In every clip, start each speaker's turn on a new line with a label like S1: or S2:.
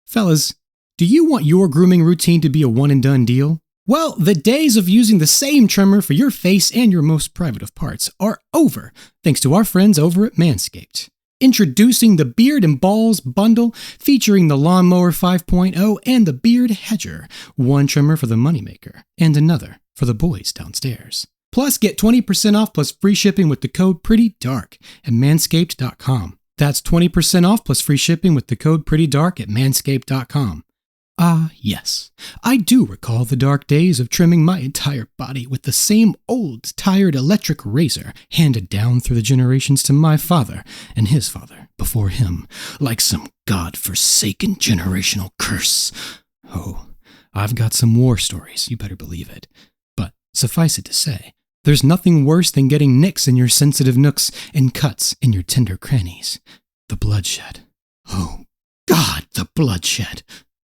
S1: Fellas, do you want your grooming routine to be a one-and-done deal? Well, the days of using the same trimmer for your face and your most private of parts are over, thanks to our friends over at Manscaped. Introducing the Beard and Balls bundle, featuring the Lawnmower 5.0 and the Beard Hedger, one trimmer for the moneymaker and another for the boys downstairs. Plus, get 20% off plus free shipping with the code PRETTYDARK at manscaped.com. That's 20% off plus free shipping with the code PRETTYDARK at manscaped.com. Ah, yes, I do recall the dark days of trimming my entire body with the same old, tired electric razor handed down through the generations to my father and his father before him, like some god-forsaken generational curse. Oh, I've got some war stories, you better believe it. But suffice it to say, there's nothing worse than getting nicks in your sensitive nooks and cuts in your tender crannies. The bloodshed. Oh, God, the bloodshed.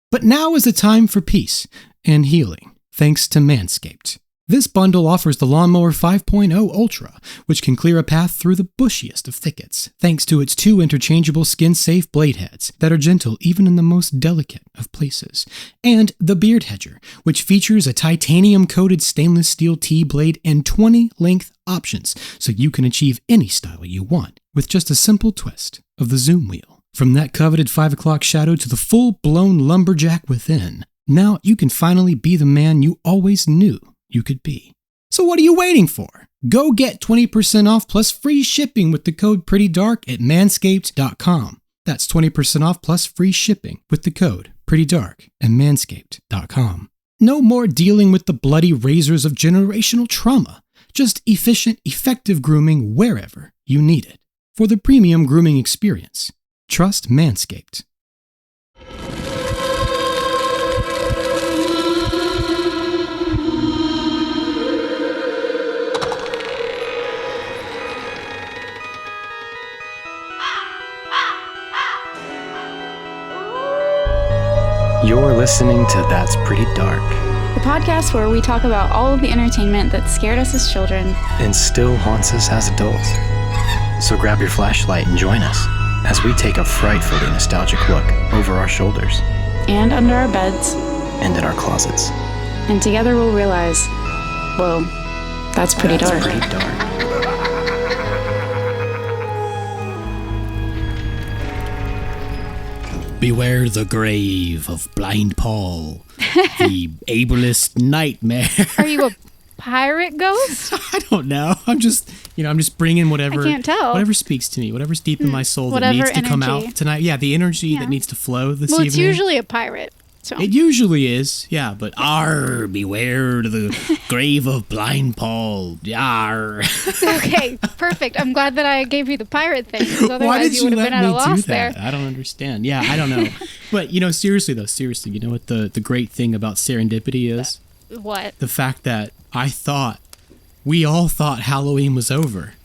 S1: But now is the time for peace and healing, thanks to Manscaped. This bundle offers the Lawnmower 5.0 Ultra, which can clear a path through the bushiest of thickets, thanks to its 2 interchangeable skin-safe blade heads that are gentle even in the most delicate of places, and the Beard Hedger, which features a titanium-coated stainless steel T-blade and 20 length options, so you can achieve any style you want with just a simple twist of the zoom wheel. From that coveted 5 o'clock shadow to the full-blown lumberjack within, now you can finally be the man you always knew you could be. So what are you waiting for? Go get 20% off plus free shipping with the code PRETTYDARK at manscaped.com. That's 20% off plus free shipping with the code PRETTYDARK at manscaped.com. No more dealing with the bloody razors of generational trauma. Just efficient, effective grooming wherever you need it. For the premium grooming experience, trust Manscaped.
S2: You're listening to That's Pretty Dark,
S3: the podcast where we talk about all of the entertainment that scared us as children
S2: and still haunts us as adults. So grab your flashlight and join us as we take a frightfully nostalgic look over our shoulders
S3: and under our beds
S2: and in our closets.
S3: And together we'll realize, whoa, that's pretty dark.
S2: Pretty dark.
S1: Beware the grave of Blind Paul, the ableist nightmare.
S3: Are you a pirate ghost?
S1: I don't know. I'm just bringing whatever.
S3: I can't tell.
S1: Whatever speaks to me, whatever's deep in my soul that
S3: Whatever
S1: needs to come
S3: energy.
S1: out tonight. Yeah, the energy that needs to flow this evening.
S3: Well, it's usually a pirate. So.
S1: It usually is, yeah, but beware the grave of Blind Paul, yar.
S3: Okay, perfect. I'm glad that I gave you the pirate thing, because otherwise
S1: Why did
S3: you would have been at a loss there.
S1: I don't understand. Yeah, I don't know. But, seriously, you know what the great thing about serendipity is?
S3: What?
S1: The fact that we all thought Halloween was over.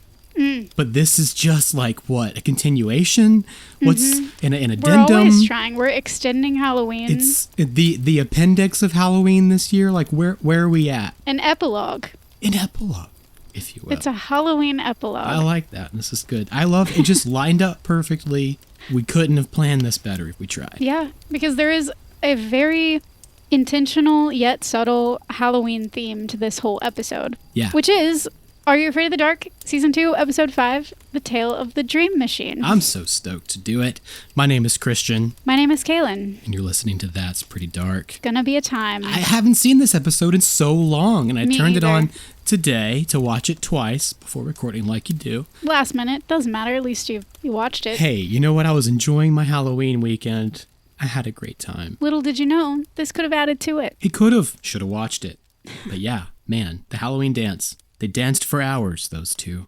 S1: But this is just like, what, a continuation? What's an addendum?
S3: We're always trying. We're extending Halloween.
S1: It's the appendix of Halloween this year. Like, where are we at?
S3: An epilogue.
S1: An epilogue, if you will.
S3: It's a Halloween epilogue.
S1: I like that. This is good. I love it. Just lined up perfectly. We couldn't have planned this better if we tried.
S3: Yeah, because there is a very intentional yet subtle Halloween theme to this whole episode.
S1: Yeah.
S3: Which is Are You Afraid of the Dark? Season 2, Episode 5, The Tale of the Dream Machine.
S1: I'm so stoked to do it. My name is Christian.
S3: My name is Kaylin.
S1: And you're listening to That's Pretty Dark.
S3: Gonna be a time.
S1: I haven't seen this episode in so long, and I turned it on today to watch it twice before recording like you do.
S3: Last minute. Doesn't matter. At least you watched it.
S1: Hey, you know what? I was enjoying my Halloween weekend. I had a great time.
S3: Little did you know, this could have added to it.
S1: It could have. Should have watched it. But yeah, man, the Halloween dance. They danced for hours, those two.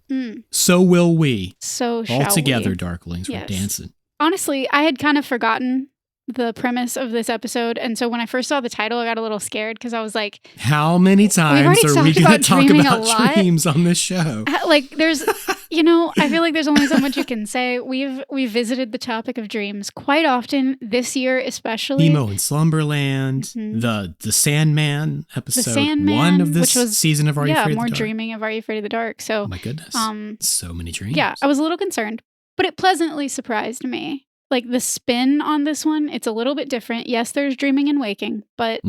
S1: So will we.
S3: So shall we.
S1: All together, Darklings, we're dancing.
S3: Honestly, I had kind of forgotten the premise of this episode, and so when I first saw the title, I got a little scared because I was like,
S1: how many times are we going to talk about dreams on this show?
S3: Like, there's, I feel like there's only so much you can say. We've visited the topic of dreams quite often this year, especially.
S1: Nemo in Slumberland, the Sandman episode, one of this season of Are You Afraid of the Dark?
S3: Yeah, more dreaming of Are You Afraid of the Dark. So,
S1: oh my goodness, so many dreams.
S3: Yeah, I was a little concerned, but it pleasantly surprised me. like the spin on this one, it's a little bit different. Yes, there's dreaming and waking, but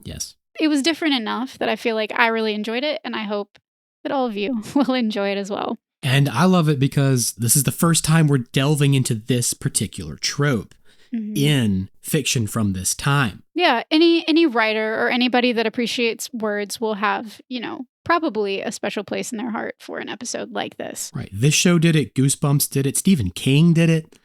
S1: yes,
S3: it was different enough that I feel like I really enjoyed it, and I hope that all of you will enjoy it as well.
S1: And I love it because this is the first time we're delving into this particular trope in fiction from this time.
S3: Yeah, any writer or anybody that appreciates words will have, probably a special place in their heart for an episode like this.
S1: Right. This show did it. Goosebumps did it. Stephen King did it.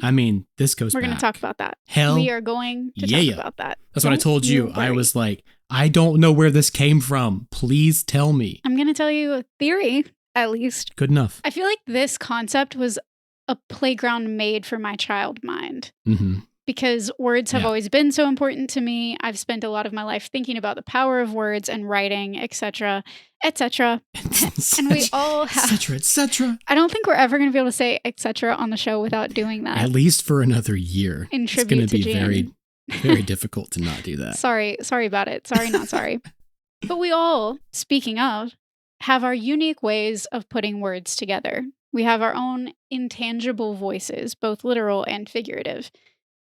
S1: I mean, this goes
S3: We're
S1: back.
S3: going to talk about that.
S1: Hell,
S3: we are going to talk about that.
S1: That's what I told you. I was like, I don't know where this came from. Please tell me.
S3: I'm going to tell you a theory, at least.
S1: Good enough.
S3: I feel like this concept was a playground made for my child mind. Because words have always been so important to me. I've spent a lot of my life thinking about the power of words and writing, etc., etc. And we all have...
S1: etc.
S3: I don't think we're ever going to be able to say etc. on the show without doing that.
S1: At least for another year.
S3: In
S1: it's going to be
S3: Jane.
S1: very, very difficult to not do that.
S3: Sorry about it. Sorry, not sorry. But we all, speaking of, have our unique ways of putting words together. We have our own intangible voices, both literal and figurative.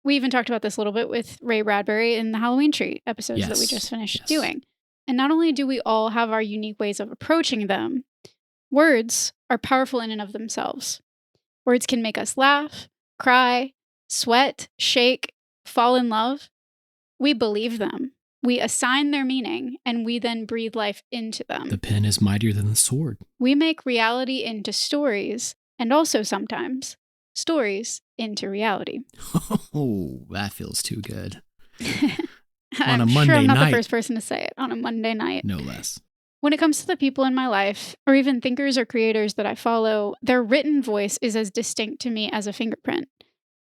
S3: We even talked about this a little bit with Ray Bradbury in the Halloween Tree episodes that we just finished doing. And not only do we all have our unique ways of approaching them, words are powerful in and of themselves. Words can make us laugh, cry, sweat, shake, fall in love. We believe them. We assign their meaning, and we then breathe life into them.
S1: The pen is mightier than the sword.
S3: We make reality into stories, and also sometimes stories into reality.
S1: Oh, that feels too good.
S3: On a Monday night. I'm not the first person to say it. On a Monday night.
S1: No less.
S3: When it comes to the people in my life, or even thinkers or creators that I follow, their written voice is as distinct to me as a fingerprint.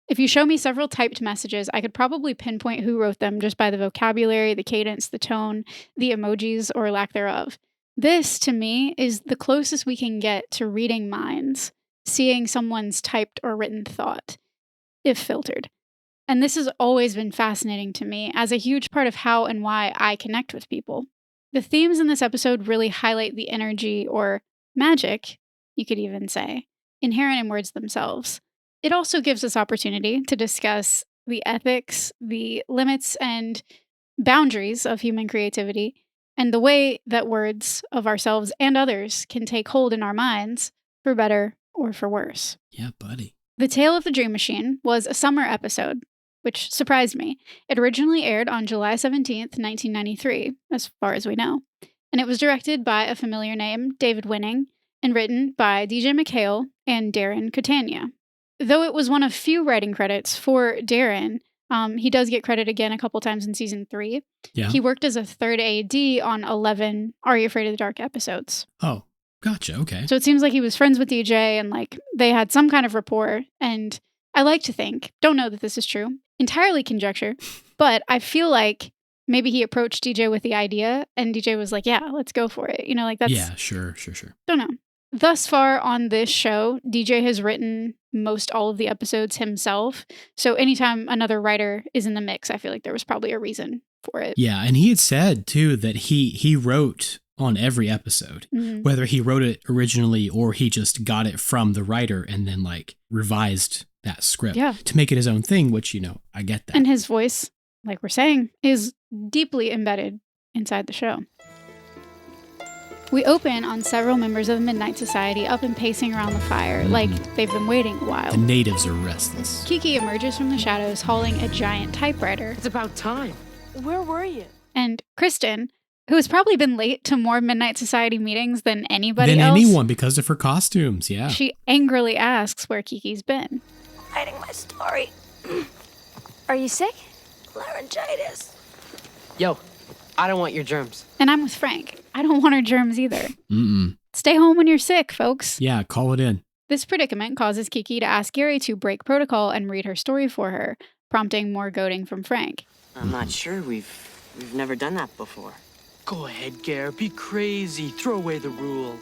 S3: If you show me several typed messages, I could probably pinpoint who wrote them just by the vocabulary, the cadence, the tone, the emojis, or lack thereof. This, to me, is the closest we can get to reading minds, seeing someone's typed or written thought, if filtered. And this has always been fascinating to me as a huge part of how and why I connect with people. The themes in this episode really highlight the energy, or magic, you could even say, inherent in words themselves. It also gives us opportunity to discuss the ethics, the limits and boundaries of human creativity, and the way that words of ourselves and others can take hold in our minds, for better or for worse.
S1: Yeah, buddy.
S3: The Tale of the Dream Machine was a summer episode, which surprised me. It originally aired on July 17th, 1993, as far as we know. And it was directed by a familiar name, David Winning, and written by DJ McHale and Darren Catania. Though it was one of few writing credits for Darren, he does get credit again a couple times in season 3.
S1: Yeah.
S3: He worked as a third AD on 11 Are You Afraid of the Dark episodes.
S1: Oh, gotcha. Okay.
S3: So it seems like he was friends with DJ and they had some kind of rapport. And I like to think, don't know that this is true, entirely conjecture, but I feel like maybe he approached DJ with the idea and DJ was like, yeah, let's go for it. That's...
S1: Yeah, sure.
S3: Don't know. Thus far on this show, DJ has written most all of the episodes himself. So anytime another writer is in the mix, I feel like there was probably a reason for it.
S1: Yeah, and he had said, too, that he wrote on every episode, whether he wrote it originally or he just got it from the writer and then revised that script to make it his own thing, which, I get that.
S3: And his voice, like we're saying, is deeply embedded inside the show. We open on several members of the Midnight Society up and pacing around the fire, like they've been waiting a while.
S1: The natives are restless.
S3: Kiki emerges from the shadows hauling a giant typewriter.
S4: It's about time. Where were you?
S3: And Kristen, who has probably been late to more Midnight Society meetings than anybody else.
S1: Than anyone because of her costumes, yeah.
S3: She angrily asks where Kiki's been.
S5: Writing my story. Are you sick? Laryngitis.
S4: Yo, I don't want your germs.
S3: And I'm with Frank. I don't want her germs either.
S1: Mm-mm.
S3: Stay home when you're sick, folks.
S1: Yeah, call it in.
S3: This predicament causes Kiki to ask Gary to break protocol and read her story for her, prompting more goading from Frank.
S6: I'm not sure. We've never done that before.
S4: Go ahead, Gare. Be crazy. Throw away the rules.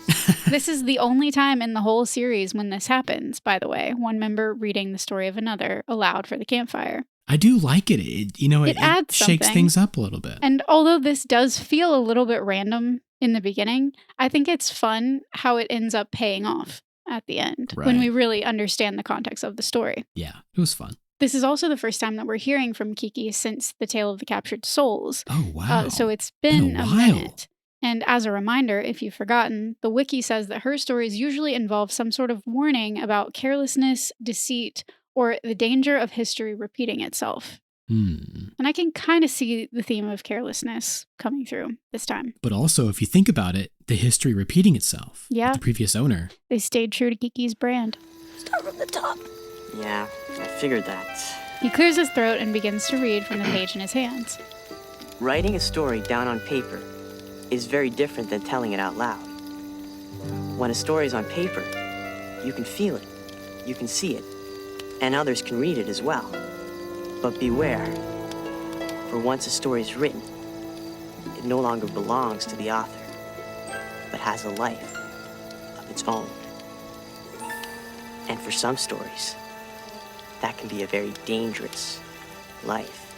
S3: This is the only time in the whole series when this happens, by the way. One member reading the story of another aloud for the campfire.
S1: I do like it. It
S3: adds
S1: shakes
S3: something.
S1: things up a little bit.
S3: And although this does feel a little bit random in the beginning, I think it's fun how it ends up paying off at the end when we really understand the context of the story.
S1: Yeah, it was fun.
S3: This is also the first time that we're hearing from Kiki since the Tale of the Captured Souls.
S1: Oh, wow.
S3: So it's been a
S1: while.
S3: minute. And as a reminder, if you've forgotten, the wiki says that her stories usually involve some sort of warning about carelessness, deceit, or the danger of history repeating itself. And I can kind of see the theme of carelessness coming through this time.
S1: But also, if you think about it, the history repeating itself.
S3: Yeah.
S1: With the previous owner.
S3: They stayed true to Kiki's brand.
S5: Start from the top.
S6: Yeah, I figured that.
S3: He clears his throat and begins to read from the page in his hands.
S6: Writing a story down on paper is very different than telling it out loud. When a story is on paper, you can feel it, you can see it, and others can read it as well. But beware, for once a story is written, it no longer belongs to the author, but has a life of its own. And for some stories, that can be a very dangerous life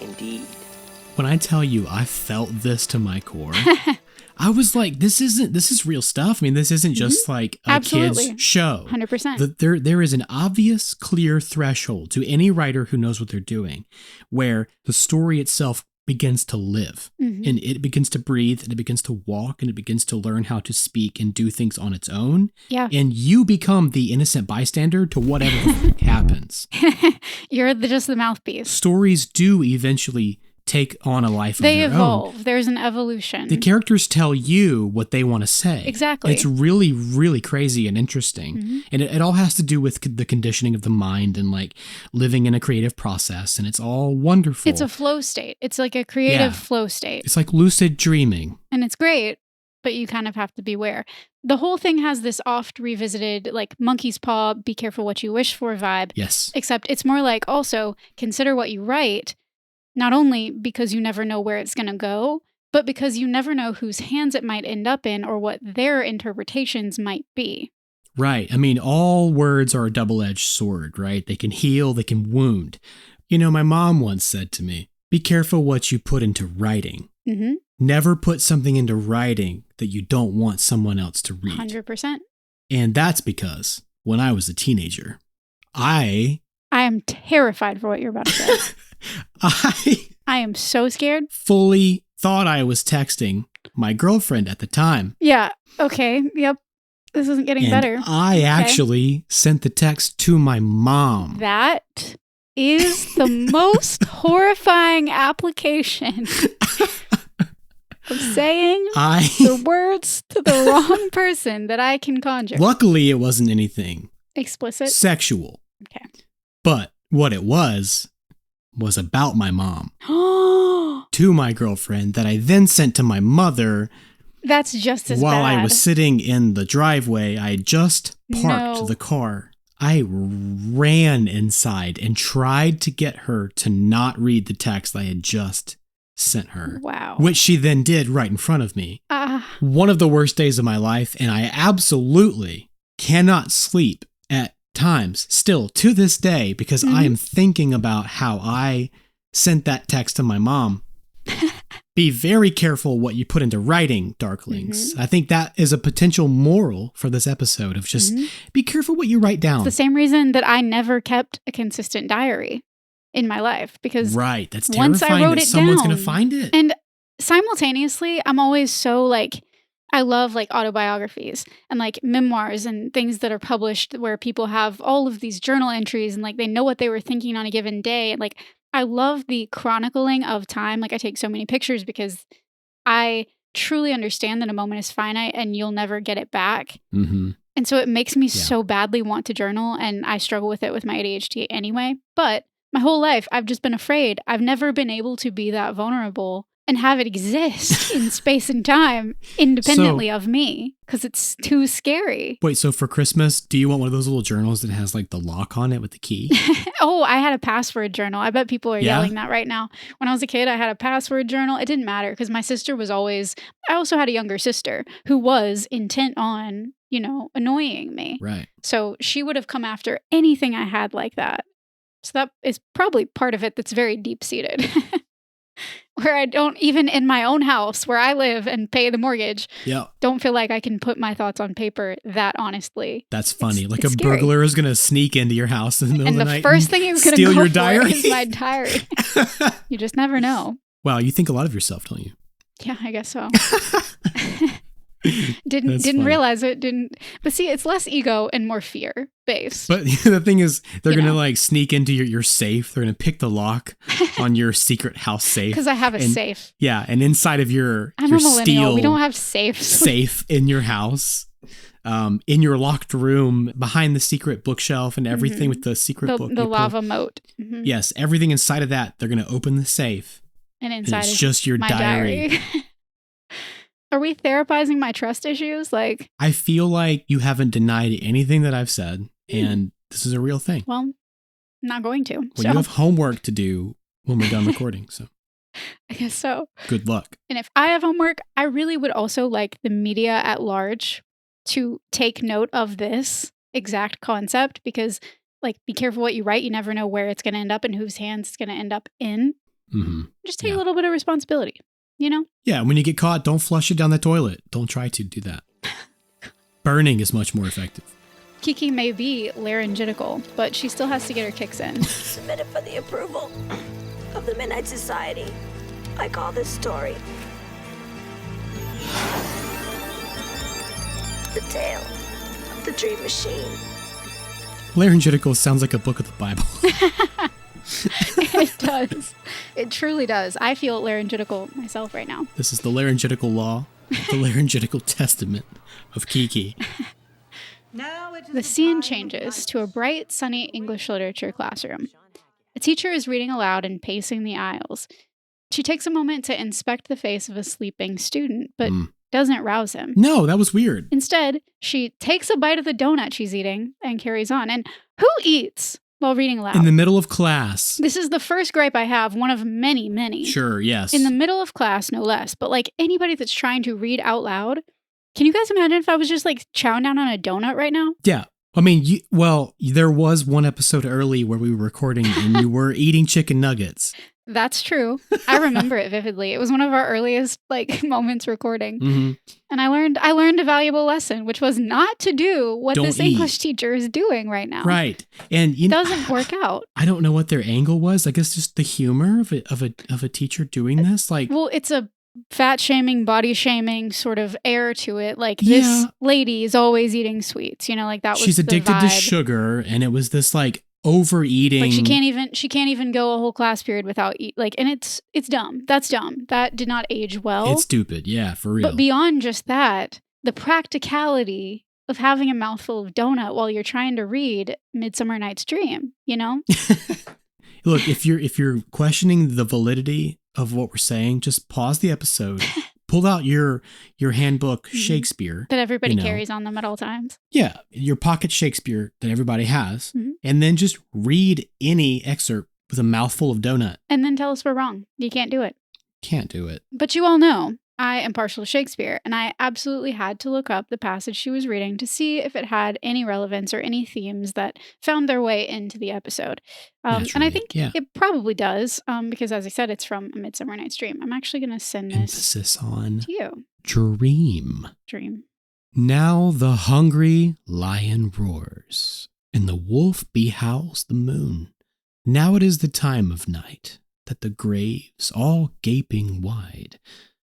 S6: indeed.
S1: When I tell you I felt this to my core, I was like, this is real stuff. I mean, this isn't just like a
S3: Absolutely.
S1: kid's show.
S3: 100%.
S1: There is an obvious, clear threshold to any writer who knows what they're doing, where the story itself begins to live and it begins to breathe and it begins to walk and it begins to learn how to speak and do things on its own.
S3: Yeah.
S1: And you become the innocent bystander to whatever happens.
S3: You're just the mouthpiece.
S1: Stories do eventually take on a life of
S3: They
S1: their
S3: evolve.
S1: own.
S3: There's an evolution.
S1: The characters tell you what they want to say.
S3: Exactly.
S1: It's really, really crazy and interesting. And it all has to do with the conditioning of the mind and like living in a creative process. And it's all wonderful.
S3: It's a flow state. It's like a creative flow state.
S1: It's like lucid dreaming.
S3: And it's great, but you kind of have to beware. The whole thing has this oft revisited, like, monkey's paw, be careful what you wish for vibe.
S1: Yes.
S3: Except it's more like also consider what you write, not only because you never know where it's going to go, but because you never know whose hands it might end up in or what their interpretations might be.
S1: Right. I mean, all words are a double-edged sword, right? They can heal, they can wound. You know, my mom once said to me, be careful what you put into writing. Never put something into writing that you don't want someone else to read.
S3: 100%.
S1: And that's because when I was a teenager, I
S3: am terrified for what you're about to say. I am so scared.
S1: Fully thought I was texting my girlfriend at the time.
S3: Yeah. Okay. Yep. This isn't getting better.
S1: I actually sent the text to my mom.
S3: That is the most horrifying application of saying the words to the wrong person that I can conjure.
S1: Luckily, it wasn't anything
S3: explicit,
S1: sexual.
S3: Okay.
S1: But what it was about my mom to my girlfriend that I then sent to my mother.
S3: That's just as
S1: while
S3: bad.
S1: I was sitting in the driveway. I had just parked the car. I ran inside and tried to get her to not read the text I had just sent her.
S3: Wow.
S1: Which she then did right in front of me. One of the worst days of my life, and I absolutely cannot sleep at times still to this day because I am thinking about how I sent that text to my mom. Be very careful what you put into writing, Darklings. I think that is a potential moral for this episode of just be careful what you write down.
S3: It's the same reason that I never kept a consistent diary in my life because
S1: that's terrifying
S3: once I wrote
S1: that
S3: it
S1: someone's
S3: down,
S1: going to find it.
S3: And simultaneously, I'm always so like, I love like autobiographies and like memoirs and things that are published where people have all of these journal entries and like they know what they were thinking on a given day. And like, I love the chronicling of time. Like I take so many pictures because I truly understand that a moment is finite and you'll never get it back. And so it makes me so badly want to journal, and I struggle with it with my ADHD anyway. But my whole life, I've just been afraid. I've never been able to be that vulnerable and have it exist in space and time independently of me because it's too scary.
S1: Wait, so for Christmas, do you want one of those little journals that has like the lock on it with the key?
S3: Oh, I had a password journal. I bet people are yelling that right now. When I was a kid, I had a password journal. It didn't matter because my sister was always, I also had a younger sister who was intent on, you know, annoying me.
S1: Right.
S3: So she would have come after anything I had like that. So that is probably part of it that's very deep-seated. where I don't, even in my own house where I live and pay the mortgage,
S1: Yeah.
S3: don't feel like I can put my thoughts on paper that honestly.
S1: That's funny.
S3: It's
S1: like a
S3: scary.
S1: burglar is going to sneak into your house in the middle
S3: And
S1: of the
S3: the
S1: night.
S3: first thing he's going to
S1: steal
S3: go
S1: your
S3: for
S1: diary.
S3: is my diary. You just never know.
S1: Wow, you think a lot of yourself, don't you?
S3: Yeah, I guess so.
S1: That's
S3: Didn't
S1: funny.
S3: realize it. But see, it's less ego and more fear based.
S1: But the thing is, they're
S3: You
S1: going to
S3: know.
S1: like sneak into your safe. They're going to pick the lock on your secret house safe.
S3: Because I have a
S1: And-
S3: safe.
S1: Yeah, and inside of your
S3: I'm
S1: your
S3: a millennial.
S1: steel
S3: We don't have safes.
S1: safe in your house, in your locked room, behind the secret bookshelf and everything with the secret book.
S3: The
S1: you pull.
S3: lava moat. Mhm.
S1: Yes, everything inside of that. They're going to open the safe,
S3: And
S1: and
S3: inside
S1: it's
S3: is
S1: just your
S3: my
S1: diary.
S3: diary. Are we therapizing my trust issues? Like,
S1: I feel like you haven't denied anything that I've said, and this is a real thing.
S3: well, I'm not going to.
S1: Well,
S3: So
S1: you have homework to do when we're done recording, so
S3: I guess so.
S1: good luck.
S3: And if I have homework, I really would also like the media at large to take note of this exact concept because, like, be careful what you write. You never know where it's going to end up and whose hands it's going to end up in.
S1: Hmm.
S3: Just take
S1: Yeah.
S3: a little bit of responsibility, you know?
S1: Yeah, when you get caught, don't flush it down the toilet. Don't try to do that. Burning is much more effective.
S3: Kiki may be laryngical, but she still has to get her kicks in.
S5: Submitted for the approval of the Midnight Society. I call this story The Tale of the Dream Machine.
S1: Laryngical sounds like a book of the Bible.
S3: It does. It truly does. I feel laryngical myself right now.
S1: This is the laryngical law, the laryngical testament of Kiki.
S3: The scene changes to a bright, sunny English literature classroom. A teacher is reading aloud and pacing the aisles. She takes a moment to inspect the face of a sleeping student, but doesn't rouse him.
S1: No, that was weird.
S3: Instead, she takes a bite of the donut she's eating and carries on. And who eats while reading aloud?
S1: In the middle of class.
S3: This is the first gripe I have, one of many, many.
S1: Sure, yes.
S3: In the middle of class, no less. But like anybody that's trying to read out loud, can you guys imagine if I was just like chowing down on a donut right now?
S1: Yeah. I mean, there was one episode early where we were recording and you were eating chicken nuggets.
S3: That's true. I remember it vividly. It was one of our earliest like moments recording.
S1: Hmm.
S3: And I learned a valuable lesson, which was not to do what
S1: Don't
S3: this
S1: eat.
S3: English teacher is doing right now.
S1: Right. And
S3: It doesn't work out.
S1: I don't know what their angle was. I guess just the humor of a teacher doing this. Like,
S3: Well, it's a fat shaming, body shaming sort of air to it. Like
S1: Yeah.
S3: this lady is always eating sweets. You know, like that was
S1: she's
S3: the
S1: addicted to
S3: vibe.
S1: sugar, and it was this like overeating.
S3: Like she can't even go a whole class period without and it's dumb. That's dumb. That did not age well.
S1: It's stupid. Yeah, for real.
S3: But beyond just that, the practicality of having a mouthful of donut while you're trying to read Midsummer Night's Dream, you know?
S1: Look, if you're questioning the validity of what we're saying, just pause the episode. Pull out your handbook Shakespeare.
S3: That everybody
S1: you know.
S3: carries on them at all times.
S1: Yeah, your pocket Shakespeare that everybody has,
S3: Mhm.
S1: and then just read any excerpt with a mouthful of donut.
S3: And then tell us we're wrong. You can't do it.
S1: Can't do it.
S3: But you all know I am partial to Shakespeare, and I absolutely had to look up the passage she was reading to see if it had any relevance or any themes that found their way into the episode. And I
S1: Naturally,
S3: think
S1: yeah.
S3: it probably does, because as I said, it's from A Midsummer Night's Dream. I'm actually going to send this
S1: Emphasis on
S3: to you.
S1: dream.
S3: Dream.
S1: Now the hungry lion roars, and the wolf behowls the moon. Now it is the time of night, that the graves, all gaping wide,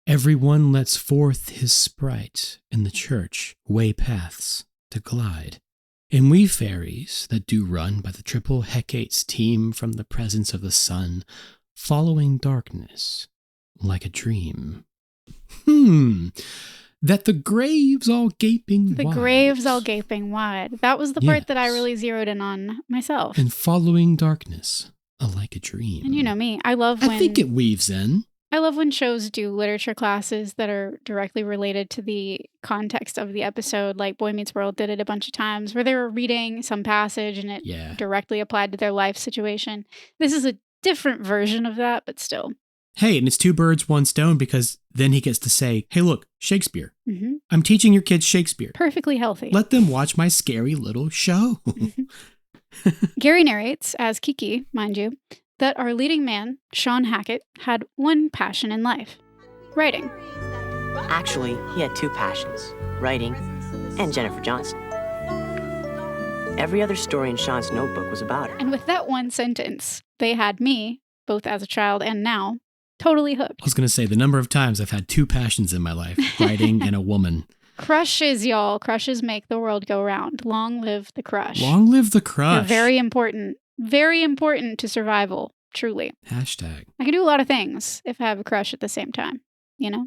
S1: everyone lets forth his sprite, in the church way paths to glide. And we fairies that do run by the triple Hecate's team from the presence of the sun, following darkness like a dream. That the graves all gaping
S3: The
S1: wide.
S3: graves all gaping wide. That was the part that I
S1: Yes.
S3: really zeroed in on myself.
S1: And following darkness like a dream.
S3: And you know me, I love when
S1: I think it weaves in.
S3: I love when shows do literature classes that are directly related to the context of the episode. Like Boy Meets World did it a bunch of times where they were reading some passage and it
S1: Yeah.
S3: directly applied to their life situation. This is a different version of that, but still.
S1: Hey, and it's two birds, one stone, because then he gets to say, hey, look, Shakespeare.
S3: Hmm.
S1: I'm teaching your kids Shakespeare.
S3: Perfectly healthy.
S1: Let them watch my scary little show.
S3: Gary narrates, as Kiki, mind you, that our leading man, Sean Hackett, had one passion in life: writing.
S6: Actually, he had two passions, writing and Jennifer Johnson. Every other story in Sean's notebook was about her.
S3: And with that one sentence, they had me, both as a child and now, totally hooked.
S1: I was going to say the number of times I've had two passions in my life, writing and a woman.
S3: Crushes, y'all. Crushes make the world go round. Long live the crush.
S1: Long live the crush.
S3: They're very important. Very important to survival, truly.
S1: Hashtag.
S3: I can do a lot of things if I have a crush at the same time, you know?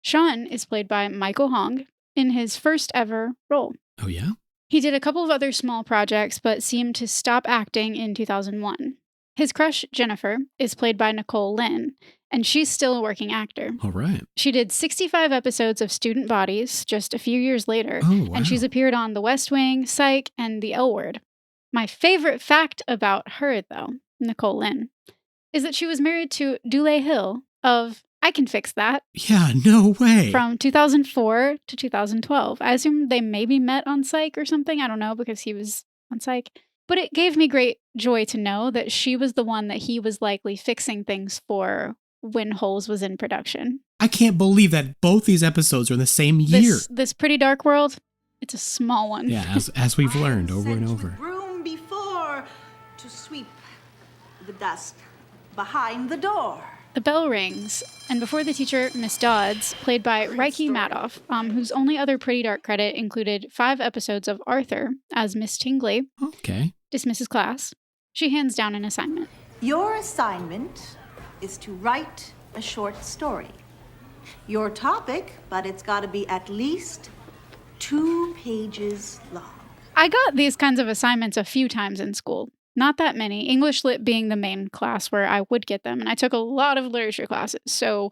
S3: Sean is played by Michael Hong in his first ever role.
S1: Oh, yeah?
S3: He did a couple of other small projects, but seemed to stop acting in 2001. His crush, Jennifer, is played by Nicole Lynn, and she's still a working actor.
S1: All right.
S3: She did 65 episodes of Student Bodies just a few years later,
S1: Oh, wow.
S3: and she's appeared on The West Wing, Psych, and The L Word. My favorite fact about her, though, Nicole Lynn, is that she was married to Dule Hill of I Can Fix That.
S1: Yeah, no way.
S3: From 2004 to 2012. I assume they maybe met on Psych or something. I don't know, because he was on Psych. But it gave me great joy to know that she was the one that he was likely fixing things for when Holes was in production.
S1: I can't believe that both these episodes are in the same year.
S3: This Pretty Dark World, it's a small one.
S1: Yeah, as we've learned over and over.
S7: Broom before to sweep the dust behind the door.
S3: The bell rings, and before the teacher, Miss Dodds, played by Reiki Madoff, whose only other Pretty Dark credit included 5 episodes of Arthur as Miss Tingley,
S1: Okay.
S3: dismisses class. She hands down an assignment.
S7: Your assignment is to write a short story. Your topic, but it's got to be at least 2 pages long.
S3: I got these kinds of assignments a few times in school. Not that many, English Lit being the main class where I would get them, and I took a lot of literature classes, so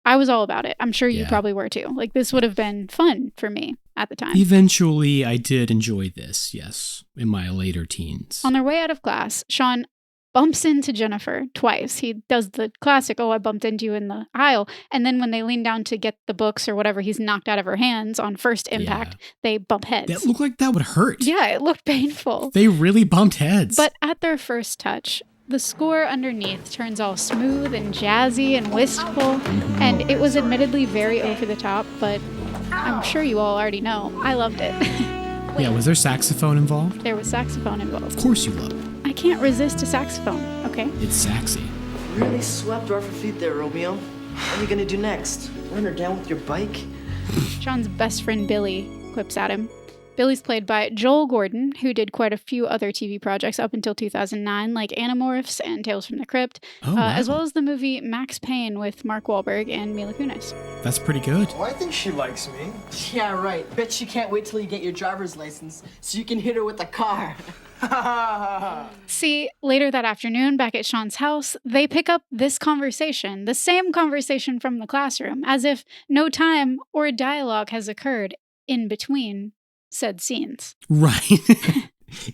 S3: I was all about it. I'm sure you probably were too. Like, this would have been fun for me at the time.
S1: Eventually, I did enjoy this, yes, in my later teens.
S3: On their way out of class, Sean bumps into Jennifer twice. He does the classic, I bumped into you in the aisle. And then when they lean down to get the books or whatever he's knocked out of her hands on first impact, they bump heads.
S1: That looked like that would hurt.
S3: Yeah, it looked painful.
S1: They really bumped heads.
S3: But at their first touch, the score underneath turns all smooth and jazzy and wistful. And it was admittedly very over the top, but I'm sure you all already know. I loved it.
S1: Yeah, was there saxophone involved?
S3: There was saxophone involved.
S1: Of course you love it.
S3: I can't resist a saxophone, okay?
S1: It's saxy.
S8: Really swept her off her feet there, Romeo. What are you gonna do next? Run her down with your bike?
S3: Sean's best friend Billy quips at him. Billy's played by Joel Gordon, who did quite a few other TV projects up until 2009, like Animorphs and Tales from the Crypt, as well as the movie Max Payne with Mark Wahlberg and Mila Kunis.
S1: That's pretty good.
S9: Oh, I think she likes me.
S8: Yeah, right. Bet she can't wait till you get your driver's license so you can hit her with a car.
S3: See, later that afternoon, back at Sean's house, they pick up this conversation, the same conversation from the classroom, as if no time or dialogue has occurred in between said scenes.
S1: Right.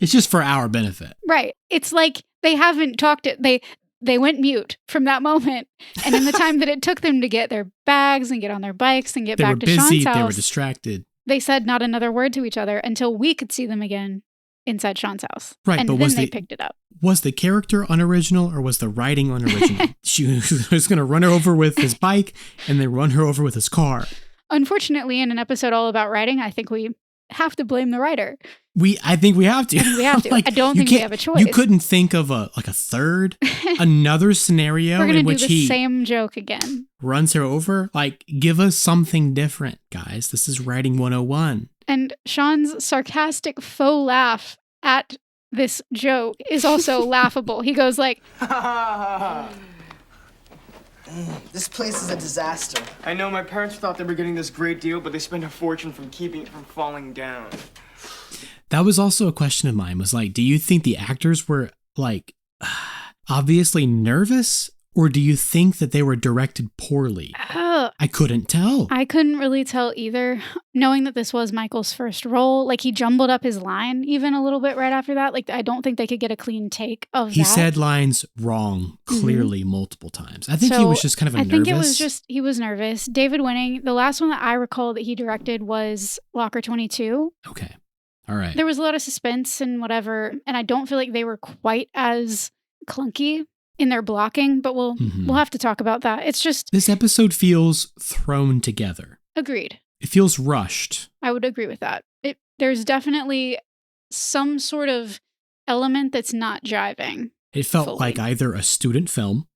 S1: It's just for our benefit.
S3: Right. It's like they haven't talked it. They went mute from that moment. And in the time that it took them to get their bags and get on their bikes and get back to Sean's house,
S1: they were distracted.
S3: They said not another word to each other until we could see them again inside Sean's house.
S1: Right,
S3: and
S1: but
S3: then they picked it up.
S1: Was the character unoriginal or was the writing unoriginal? She was going to run her over with his bike and then run her over with his car.
S3: Unfortunately, in an episode all about writing, I think we have to blame the writer.
S1: I think we have to.
S3: We have to.
S1: Like,
S3: I don't think we have a choice.
S1: You couldn't think of another scenario in which
S3: do the same joke again.
S1: Runs her over? Like, give us something different, guys. This is writing 101.
S3: And Sean's sarcastic faux laugh at this joke is also laughable. He goes like,
S8: This place is a disaster.
S9: I know my parents thought they were getting this great deal, but they spent a fortune from keeping it from falling down.
S1: That was also a question of mine, was like, do you think the actors were like obviously nervous, or do you think that they were directed poorly? I couldn't tell.
S3: I couldn't really tell either. Knowing that this was Michael's first role, like he jumbled up his line even a little bit right after that. Like I don't think they could get a clean take of that.
S1: He said lines wrong clearly multiple times. I think he was just kind of nervous.
S3: I think it was just, he was nervous. David Winning, the last one that I recall that he directed was Locker 22.
S1: Okay. All right.
S3: There was a lot of suspense and whatever, and I don't feel like they were quite as clunky in their blocking, but we'll have to talk about that. It's just...
S1: This episode feels thrown together.
S3: Agreed.
S1: It feels rushed.
S3: I would agree with that. There's definitely some sort of element that's not jiving.
S1: It felt
S3: fully.
S1: like either a student film.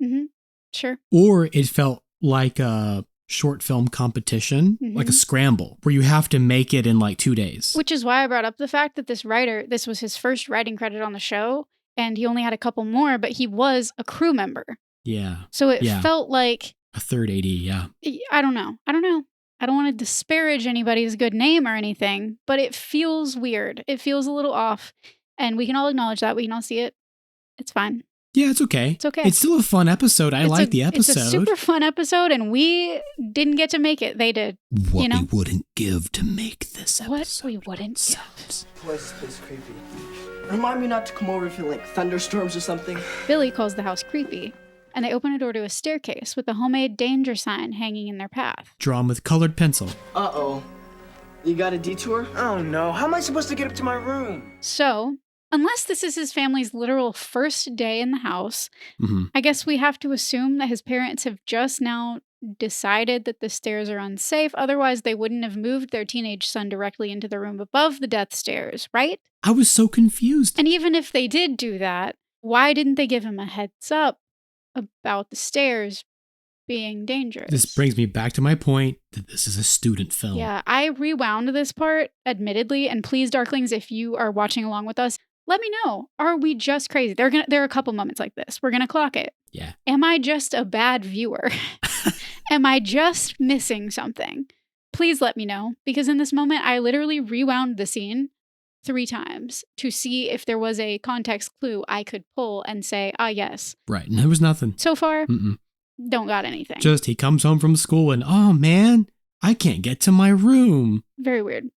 S3: Sure.
S1: Or it felt like a short film competition, like a scramble, where you have to make it in like 2 days.
S3: Which is why I brought up the fact that this writer, this was his first writing credit on the show, and he only had a couple more, but he was a crew member.
S1: Yeah.
S3: So it felt like...
S1: a third AD, yeah.
S3: I don't know. I don't want to disparage anybody's good name or anything, but it feels weird. It feels a little off, and we can all acknowledge that. We can all see it. It's fine.
S1: Yeah, it's okay.
S3: It's okay.
S1: It's still a fun episode. I like the episode.
S3: It's a super fun episode, and we didn't get to make it. They did.
S1: What we wouldn't give to make this episode.
S3: What we wouldn't give.
S8: Why is this place creepy? Remind me not to come over if you like thunderstorms or something.
S3: Billy calls the house creepy, and they open a door to a staircase with a homemade danger sign hanging in their path.
S1: Drawn with colored pencil.
S8: Uh-oh. You got a detour?
S9: Oh no, how am I supposed to get up to my room?
S3: So, unless this is his family's literal first day in the house, I guess we have to assume that his parents have just now decided that the stairs are unsafe. Otherwise, they wouldn't have moved their teenage son directly into the room above the death stairs, right?
S1: I was so confused.
S3: And even if they did do that, why didn't they give him a heads up about the stairs being dangerous?
S1: This brings me back to my point that this is a student film.
S3: Yeah, I rewound this part, admittedly, and please, Darklings, if you are watching along with us, let me know. Are we just crazy? There are a couple moments like this. We're going to clock it.
S1: Yeah.
S3: Am I just a bad viewer? Am I just missing something? Please let me know, because in this moment, I literally rewound the scene 3 times to see if there was a context clue I could pull and say, yes.
S1: Right, and there was nothing.
S3: So far, don't got anything.
S1: Just he comes home from school and, oh man, I can't get to my room.
S3: Very weird.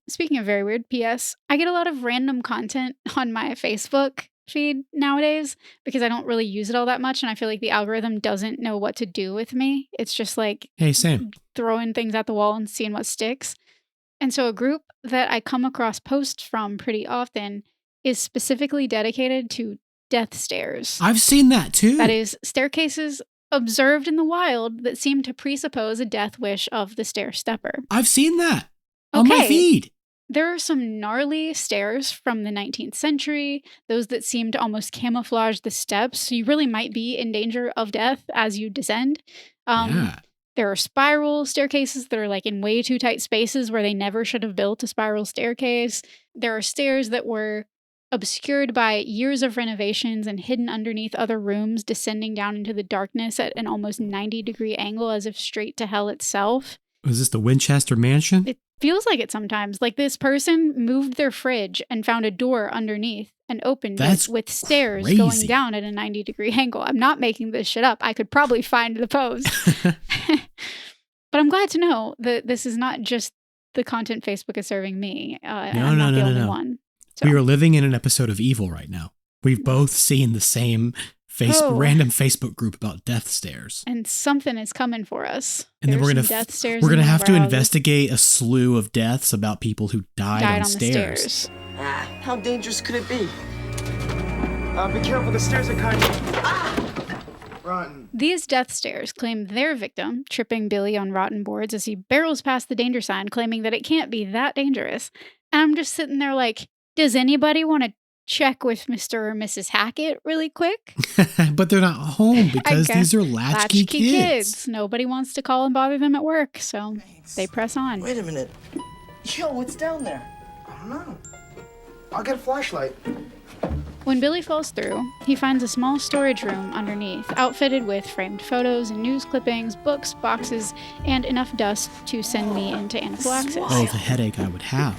S3: Speaking of very weird, P.S., I get a lot of random content on my Facebook feed nowadays because I don't really use it all that much, and I feel like the algorithm doesn't know what to do with me. It's just like,
S1: hey, Sam,
S3: throwing things at the wall and seeing what sticks. And so a group that I come across posts from pretty often is specifically dedicated to death stairs.
S1: I've seen that too.
S3: That is, staircases observed in the wild that seem to presuppose a death wish of the stair stepper.
S1: I've seen that on my feed.
S3: There are some gnarly stairs from the 19th century, those that seem to almost camouflage the steps, so you really might be in danger of death as you descend. There are spiral staircases that are like in way too tight spaces where they never should have built a spiral staircase. There are stairs that were obscured by years of renovations and hidden underneath other rooms, descending down into the darkness at an almost 90-degree angle as if straight to hell itself.
S1: Was this the Winchester Mansion?
S3: It feels like it sometimes. Like this person moved their fridge and found a door underneath and opened it with stairs going down at a 90-degree angle. I'm not making this shit up. I could probably find the post. But I'm glad to know that this is not just the content Facebook is serving me. I'm not the only one. So.
S1: We are living in an episode of Evil right now. We've both seen the same random Facebook group about death stairs.
S3: And something is coming for us.
S1: And then we're going to have to investigate a slew of deaths about people who died on stairs.
S8: How dangerous could it be?
S9: Be careful, the stairs are kind of... rotten.
S3: These death stairs claim their victim, tripping Billy on rotten boards as he barrels past the danger sign, claiming that it can't be that dangerous. And I'm just sitting there like, does anybody want to check with Mr. or Mrs. Hackett really quick?
S1: But they're not home because these are latchkey kids.
S3: Nobody wants to call and bother them at work, so they press on.
S8: Wait a minute. Yo, what's down there?
S9: I don't know. I'll get a flashlight.
S3: When Billy falls through, he finds a small storage room underneath, outfitted with framed photos and news clippings, books, boxes, and enough dust to send me into anaphylaxis.
S1: Oh, the headache I would have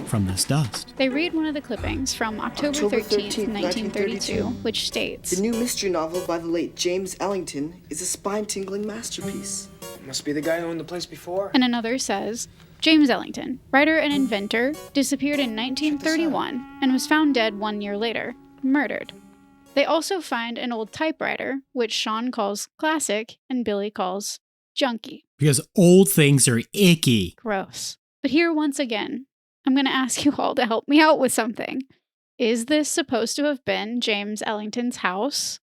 S1: from this dust.
S3: They read one of the clippings from October 13th, 1932, which states,
S8: "The new mystery novel by the late James Ellington is a spine-tingling masterpiece."
S9: Must be the guy who owned the place before.
S3: And another says, James Ellington, writer and inventor, disappeared in 1931 and was found dead 1 year later, murdered. They also find an old typewriter, which Sean calls classic and Billy calls junky.
S1: Because old things are icky.
S3: Gross. But here once again, I'm going to ask you all to help me out with something. Is this supposed to have been James Ellington's house?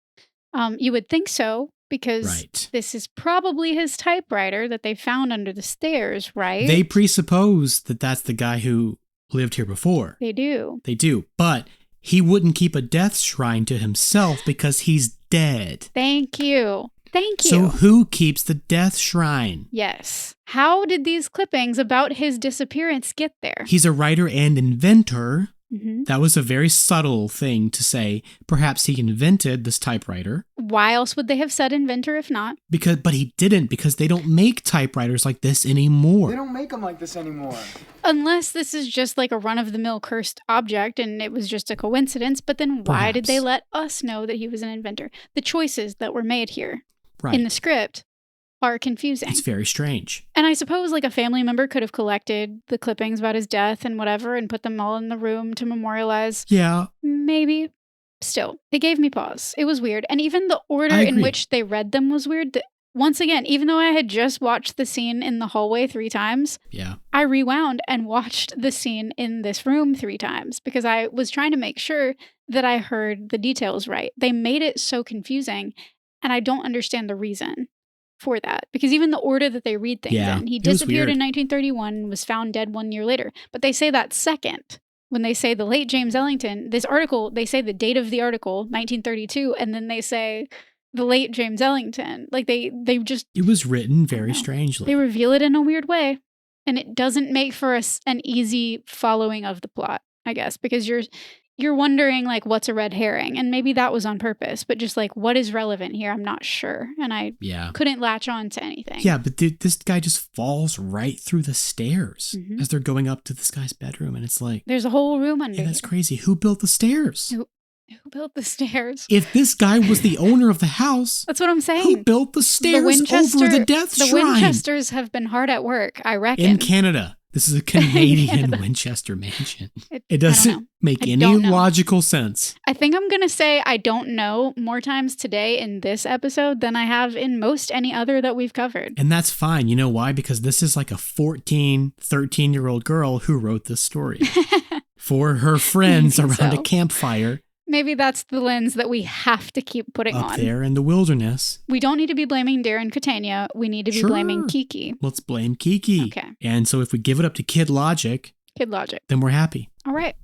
S3: You would think so, because this is probably his typewriter that they found under the stairs, right?
S1: They presuppose that that's the guy who lived here before.
S3: They do.
S1: They do. But he wouldn't keep a death shrine to himself because he's dead.
S3: Thank you. Thank you.
S1: So who keeps the death shrine?
S3: Yes. How did these clippings about his disappearance get there?
S1: He's a writer and inventor.
S3: Mm-hmm.
S1: That was a very subtle thing to say. Perhaps he invented this typewriter.
S3: Why else would they have said inventor if not?
S1: But he didn't, because they don't make typewriters like this anymore.
S9: They don't make them like this anymore.
S3: Unless this is just like a run-of-the-mill cursed object and it was just a coincidence, but then why did they let us know that he was an inventor? The choices that were made here in the script are confusing.
S1: It's very strange.
S3: And I suppose like a family member could have collected the clippings about his death and whatever and put them all in the room to memorialize.
S1: Yeah.
S3: Maybe. Still, it gave me pause. It was weird. And even the order in which they read them was weird. Once again, even though I had just watched the scene in the hallway 3 times, I rewound and watched the scene in this room 3 times because I was trying to make sure that I heard the details right. They made it so confusing, and I don't understand the reason for that, because even the order that they read things in, he disappeared in 1931 and was found dead 1 year later. But they say that second, when they say the late James Ellington, this article, they say the date of the article, 1932, and then they say the late James Ellington. Like they just...
S1: It was written very strangely.
S3: They reveal it in a weird way, and it doesn't make for an easy following of the plot, I guess, because you're wondering, like, what's a red herring? And maybe that was on purpose, but just, like, what is relevant here? I'm not sure. And I couldn't latch on to anything.
S1: Yeah, but this guy just falls right through the stairs as they're going up to this guy's bedroom. And it's like...
S3: There's a whole room under
S1: that's crazy. Who built the stairs?
S3: Who built the stairs?
S1: If this guy was the owner of the house...
S3: That's what I'm saying.
S1: Who built the stairs over the death shrine?
S3: The Winchesters have been hard at work, I reckon.
S1: In Canada. This is a Canadian Winchester mansion. It doesn't make any logical sense.
S3: I think I'm going to say I don't know more times today in this episode than I have in most any other that we've covered.
S1: And that's fine. You know why? Because this is like a 14, 13-year-old girl who wrote this story for her friends around a campfire.
S3: Maybe that's the lens that we have to keep putting on.
S1: Up there in the wilderness.
S3: We don't need to be blaming Darren Catania. We need to be blaming Kiki.
S1: Let's blame Kiki.
S3: Okay.
S1: And so if we give it up to Kid Logic, then we're happy.
S3: All right.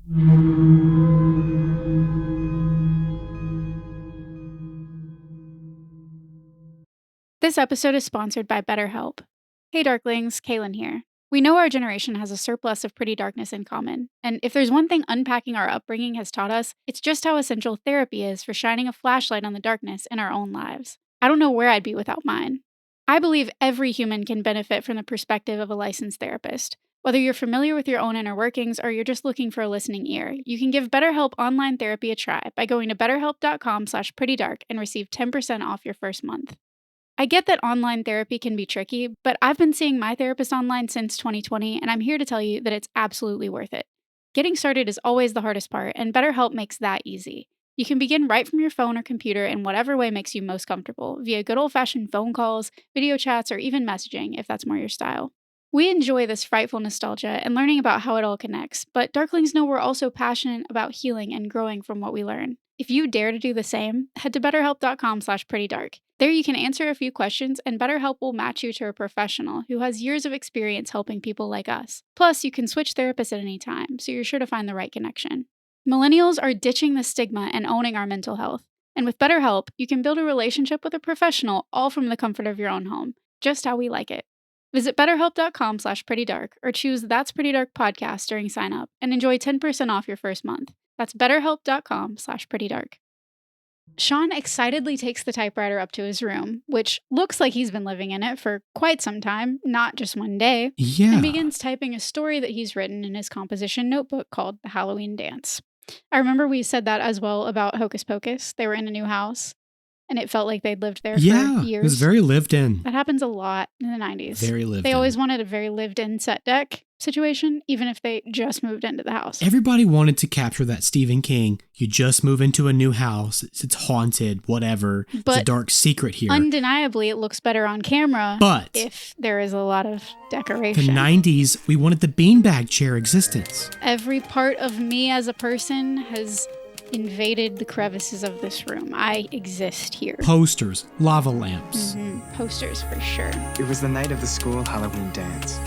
S3: This episode is sponsored by BetterHelp. Hey Darklings, Kaylin here. We know our generation has a surplus of pretty darkness in common, and if there's one thing unpacking our upbringing has taught us, it's just how essential therapy is for shining a flashlight on the darkness in our own lives. I don't know where I'd be without mine. I believe every human can benefit from the perspective of a licensed therapist. Whether you're familiar with your own inner workings or you're just looking for a listening ear, you can give BetterHelp online therapy a try by going to betterhelp.com/prettydark and receive 10% off your first month. I get that online therapy can be tricky, but I've been seeing my therapist online since 2020, and I'm here to tell you that it's absolutely worth it. Getting started is always the hardest part, and BetterHelp makes that easy. You can begin right from your phone or computer in whatever way makes you most comfortable, via good old-fashioned phone calls, video chats, or even messaging, if that's more your style. We enjoy this frightful nostalgia and learning about how it all connects, but Darklings know we're also passionate about healing and growing from what we learn. If you dare to do the same, head to betterhelp.com/prettydark. There you can answer a few questions, and BetterHelp will match you to a professional who has years of experience helping people like us. Plus, you can switch therapists at any time, so you're sure to find the right connection. Millennials are ditching the stigma and owning our mental health. And with BetterHelp, you can build a relationship with a professional all from the comfort of your own home, just how we like it. Visit betterhelp.com/prettydark or choose That's Pretty Dark podcast during sign up and enjoy 10% off your first month. That's betterhelp.com/prettydark. Sean excitedly takes the typewriter up to his room, which looks like he's been living in it for quite some time, not just one day, and begins typing a story that he's written in his composition notebook called The Halloween Dance. I remember we said that as well about Hocus Pocus. They were in a new house, and it felt like they'd lived there for years.
S1: It was very lived in.
S3: That happens a lot in the 90s.
S1: Very lived in.
S3: They always wanted a very lived in set deck situation, even if they just moved into the house.
S1: Everybody wanted to capture that Stephen King, you just move into a new house, it's haunted, whatever. But it's a dark secret here.
S3: Undeniably, it looks better on camera
S1: but
S3: if there is a lot of decoration.
S1: The 90s, we wanted the beanbag chair existence.
S3: Every part of me as a person has invaded the crevices of this room. I exist here.
S1: Posters, lava lamps.
S3: Posters for sure.
S9: It was the night of the school Halloween dance.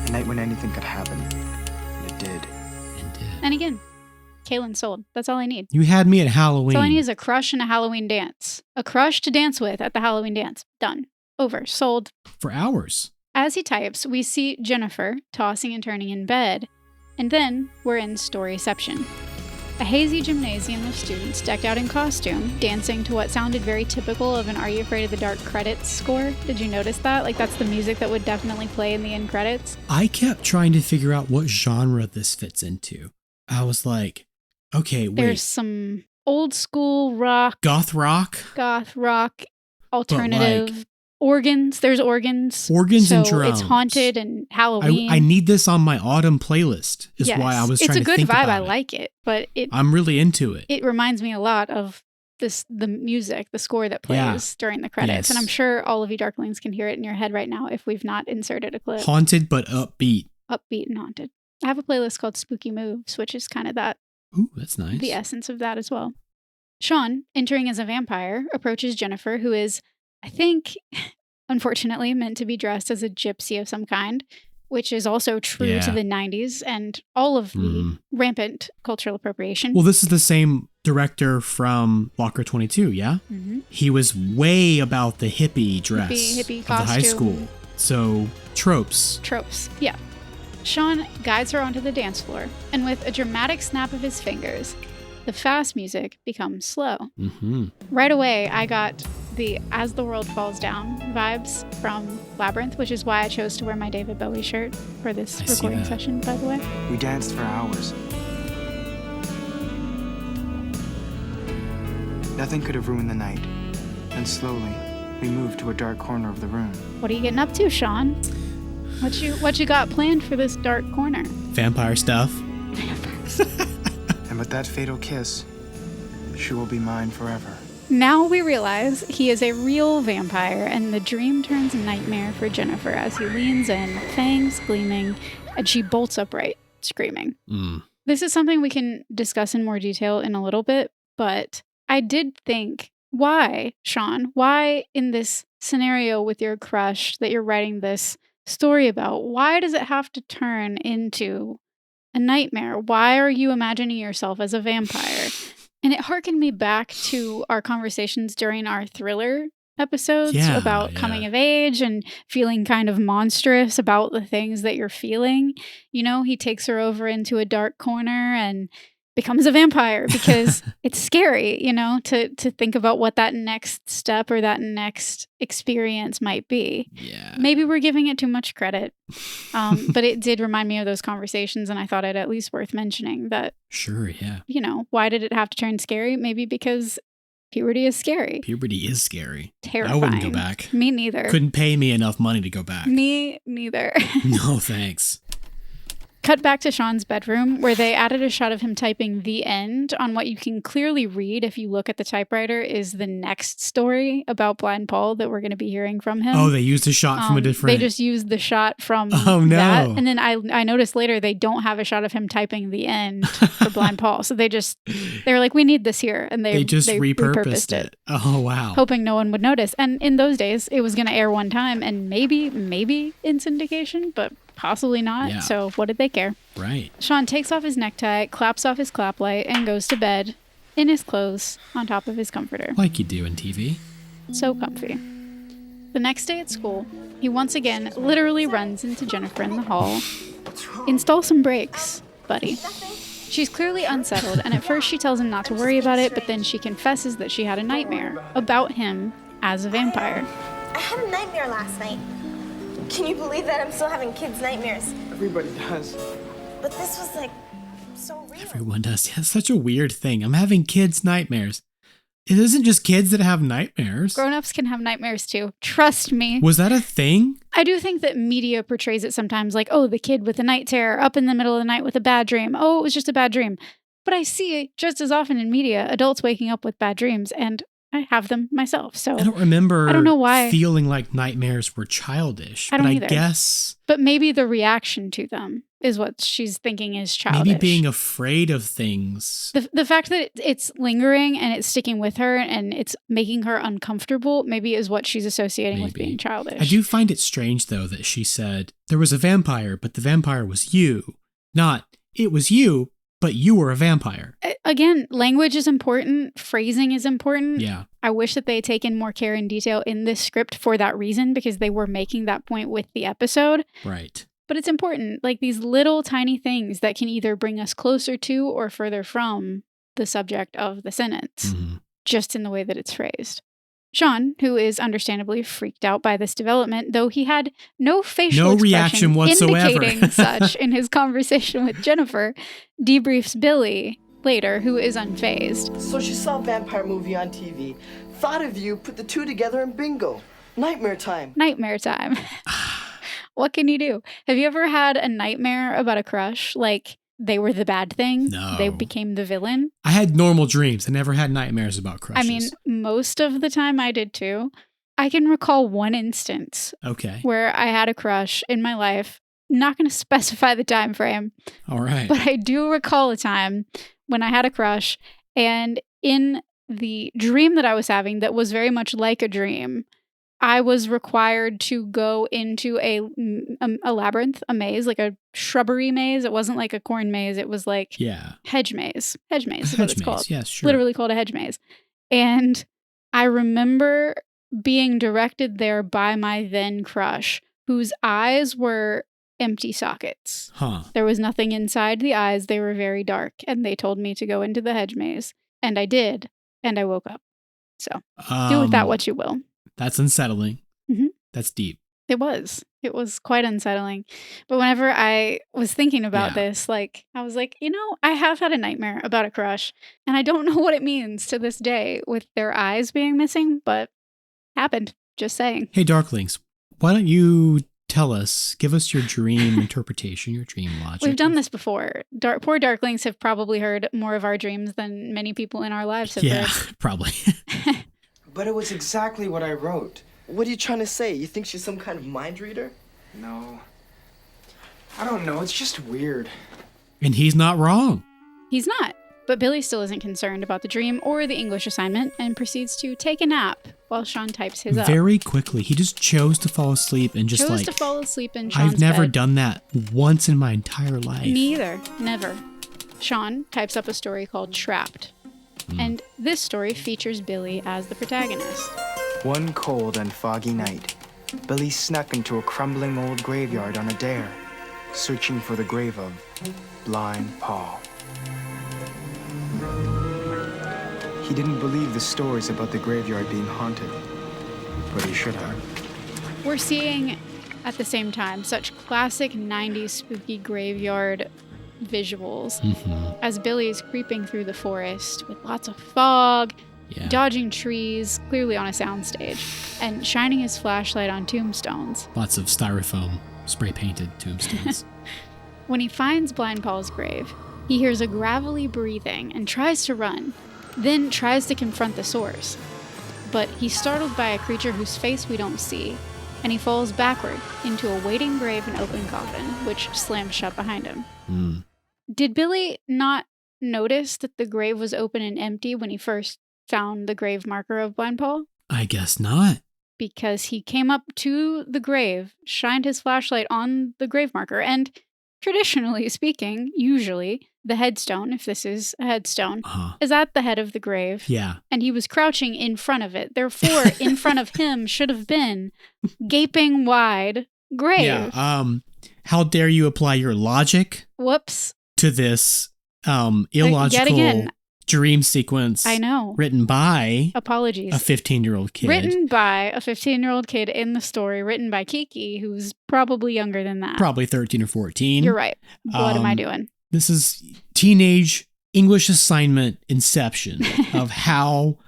S9: A night when anything could happen. And it did.
S3: And again, Kaylin sold. That's all I need.
S1: You had me at Halloween.
S3: That's all I need is a crush and a Halloween dance. A crush to dance with at the Halloween dance. Done. Over. Sold.
S1: For hours.
S3: As he types, we see Jennifer tossing and turning in bed. And then we're in Storyception. A hazy gymnasium of students decked out in costume, dancing to what sounded very typical of an Are You Afraid of the Dark credits score. Did you notice that? Like, that's the music that would definitely play in the end credits.
S1: I kept trying to figure out what genre this fits into. I was like, okay, wait.
S3: There's some old school rock.
S1: Goth rock,
S3: alternative. Organs. There's organs.
S1: Organs and drums.
S3: It's haunted and Halloween.
S1: I need this on my autumn playlist, is why I was trying to think about it.
S3: It's a good vibe. I like it, but
S1: I'm really into it.
S3: It reminds me a lot of the music, the score that plays during the credits.
S1: Yes.
S3: And I'm sure all of you Darklings can hear it in your head right now if we've not inserted a clip.
S1: Haunted but upbeat.
S3: Upbeat and haunted. I have a playlist called Spooky Moves, which is kind of that.
S1: Ooh, that's nice.
S3: The essence of that as well. Sean, entering as a vampire, approaches Jennifer, who is, I think, unfortunately, meant to be dressed as a gypsy of some kind, which is also true to the 90s and all of the rampant cultural appropriation.
S1: Well, this is the same director from Locker 22, yeah? Mm-hmm. He was way about the hippie dress
S3: hippie
S1: of
S3: costume.
S1: the high school. So, tropes.
S3: Tropes, yeah. Sean guides her onto the dance floor, and with a dramatic snap of his fingers, the fast music becomes slow. Mm-hmm. Right away, I got the As the World Falls Down vibes from Labyrinth, which is why I chose to wear my David Bowie shirt for this recording session, by the way.
S9: We danced for hours. Nothing could have ruined the night. Then slowly, we moved to a dark corner of the room.
S3: What are you getting up to, Sean? What you got planned for this dark corner?
S1: Vampire stuff.
S9: And with that fatal kiss, she will be mine forever.
S3: Now we realize he is a real vampire, and the dream turns nightmare for Jennifer as he leans in, fangs gleaming, and she bolts upright, screaming. This is something we can discuss in more detail in a little bit, but I did think, why, Sean? Why in this scenario with your crush that you're writing this story about, why does it have to turn into a nightmare? Why are you imagining yourself as a vampire? And it harkened me back to our conversations during our thriller episodes about coming of age and feeling kind of monstrous about the things that you're feeling. You know, he takes her over into a dark corner and becomes a vampire because it's scary, you know, to think about what that next step or that next experience might be. Yeah. Maybe we're giving it too much credit. But it did remind me of those conversations, and I thought it at least worth mentioning that.
S1: Sure, yeah.
S3: You know, why did it have to turn scary? Maybe because puberty is scary.
S1: Puberty is scary.
S3: Terrifying.
S1: I wouldn't go back.
S3: Me neither.
S1: Couldn't pay me enough money to go back.
S3: Me neither.
S1: No, thanks.
S3: Cut back to Sean's bedroom, where they added a shot of him typing the end on what you can clearly read if you look at the typewriter is the next story about Blind Paul that we're going to be hearing from him.
S1: Oh, they used a shot from a different...
S3: They just used the shot from that. And then I noticed later they don't have a shot of him typing the end for Blind Paul. So they were like, we need this here. And they just repurposed it.
S1: Oh, wow.
S3: Hoping no one would notice. And in those days, it was going to air one time and maybe in syndication, but possibly not. Yeah. So what did they care?
S1: Right.
S3: Sean takes off his necktie, claps off his clap light, and goes to bed in his clothes on top of his comforter.
S1: Like you do in TV.
S3: So comfy. The next day at school, he once again literally runs into Jennifer in the hall. Install some brakes, buddy. She's clearly unsettled, and at first she tells him not to worry about it, but then she confesses that she had a nightmare about him as a vampire.
S5: I had a nightmare last night. Can you believe that I'm still having kids' nightmares?
S9: Everybody does.
S5: But this was like so real.
S1: Everyone does. Yeah, it's such a weird thing. I'm having kids' nightmares. It isn't just kids that have nightmares.
S3: Grown-ups can have nightmares too. Trust me.
S1: Was that a thing?
S3: I do think that media portrays it sometimes like, oh, the kid with the night terror up in the middle of the night with a bad dream. Oh, it was just a bad dream. But I see just as often in media, adults waking up with bad dreams, and I have them myself. So
S1: I don't remember
S3: I don't know why.
S1: feeling like nightmares were childish.
S3: I don't
S1: but
S3: either.
S1: I guess
S3: But maybe the reaction to them is what she's thinking is childish.
S1: maybe being afraid of things.
S3: The fact that it's lingering and it's sticking with her and it's making her uncomfortable maybe is what she's associating with being childish.
S1: I do find it strange, though, that she said there was a vampire, but the vampire was you. Not, it was you, but you were a vampire.
S3: Again, language is important. Phrasing is important.
S1: Yeah.
S3: I wish that they had taken more care and detail in this script for that reason, because they were making that point with the episode.
S1: Right.
S3: But it's important, like these little tiny things that can either bring us closer to or further from the subject of the sentence, just in the way that it's phrased. Sean, who is understandably freaked out by this development, though he had no facial
S1: reaction whatsoever
S3: indicating such in his conversation with Jennifer, debriefs Billy later, who is unfazed.
S8: So she saw a vampire movie on TV, thought of you, put the two together, and bingo. Nightmare time.
S3: Nightmare time. What can you do? Have you ever had a nightmare about a crush? Like they were the bad thing?
S1: No.
S3: They became the villain?
S1: I had normal dreams. I never had nightmares about crushes.
S3: I mean, most of the time I did too. I can recall one instance where I had a crush in my life. Not going to specify the time frame.
S1: All right.
S3: But I do recall a time when I had a crush, and in the dream that I was having that was very much like a dream, I was required to go into a labyrinth, a maze, like a shrubbery maze. It wasn't like a corn maze. It was like hedge maze. Hedge maze is what it's called.
S1: Yes, sure.
S3: Literally called a hedge maze. And I remember being directed there by my then crush, whose eyes were empty sockets. There was nothing inside the eyes. They were very dark. And they told me to go into the hedge maze. And I did. And I woke up. So do with that what you will.
S1: That's unsettling. That's deep.
S3: It was. It was quite unsettling. But whenever I was thinking about this, like, I was like, I have had a nightmare about a crush, and I don't know what it means to this day with their eyes being missing, but happened. Just saying.
S1: Hey, Darklings, why don't you give us your dream interpretation, your dream logic?
S3: We've done this before. Poor Darklings have probably heard more of our dreams than many people in our lives have heard.
S1: Yeah, probably.
S9: But it was exactly what I wrote.
S8: What are you trying to say? You think she's some kind of mind reader?
S9: No. I don't know, it's just weird.
S1: And he's not wrong.
S3: He's not. But Billy still isn't concerned about the dream or the English assignment and proceeds to take a nap while Sean types his up.
S1: Very quickly. He just chose to fall asleep and just
S3: chose to fall asleep in
S1: I've
S3: Sean's
S1: never
S3: bed.
S1: done that once in my entire life.
S3: Me either. Never. Sean types up a story called Trapped. And this story features Billy as the protagonist.
S9: One cold and foggy night, Billy snuck into a crumbling old graveyard on a dare, searching for the grave of Blind Paul. He didn't believe the stories about the graveyard being haunted, but he should have.
S3: We're seeing, at the same time, such classic 90s spooky graveyard visuals as Billy is creeping through the forest with lots of fog, dodging trees, clearly on a soundstage, and shining his flashlight on tombstones.
S1: Lots of styrofoam spray-painted tombstones.
S3: When he finds Blind Paul's grave, he hears a gravelly breathing and tries to run, then tries to confront the source. But he's startled by a creature whose face we don't see, and he falls backward into a waiting grave and open coffin, which slams shut behind him. Did Billy not notice that the grave was open and empty when he first found the grave marker of Blind Paul?
S1: I guess not.
S3: Because he came up to the grave, shined his flashlight on the grave marker, and traditionally speaking, usually, the headstone, if this is a headstone, is at the head of the grave.
S1: Yeah.
S3: And he was crouching in front of it. Therefore, in front of him should have been gaping wide grave.
S1: Yeah. How dare you apply your logic to this illogical dream sequence.
S3: I know.
S1: Written by
S3: apologies.
S1: A 15-year-old kid.
S3: Written by a 15-year-old kid in the story, written by Kiki, who's probably younger than that.
S1: Probably 13 or 14.
S3: You're right. What am I doing?
S1: This is teenage English assignment inception of how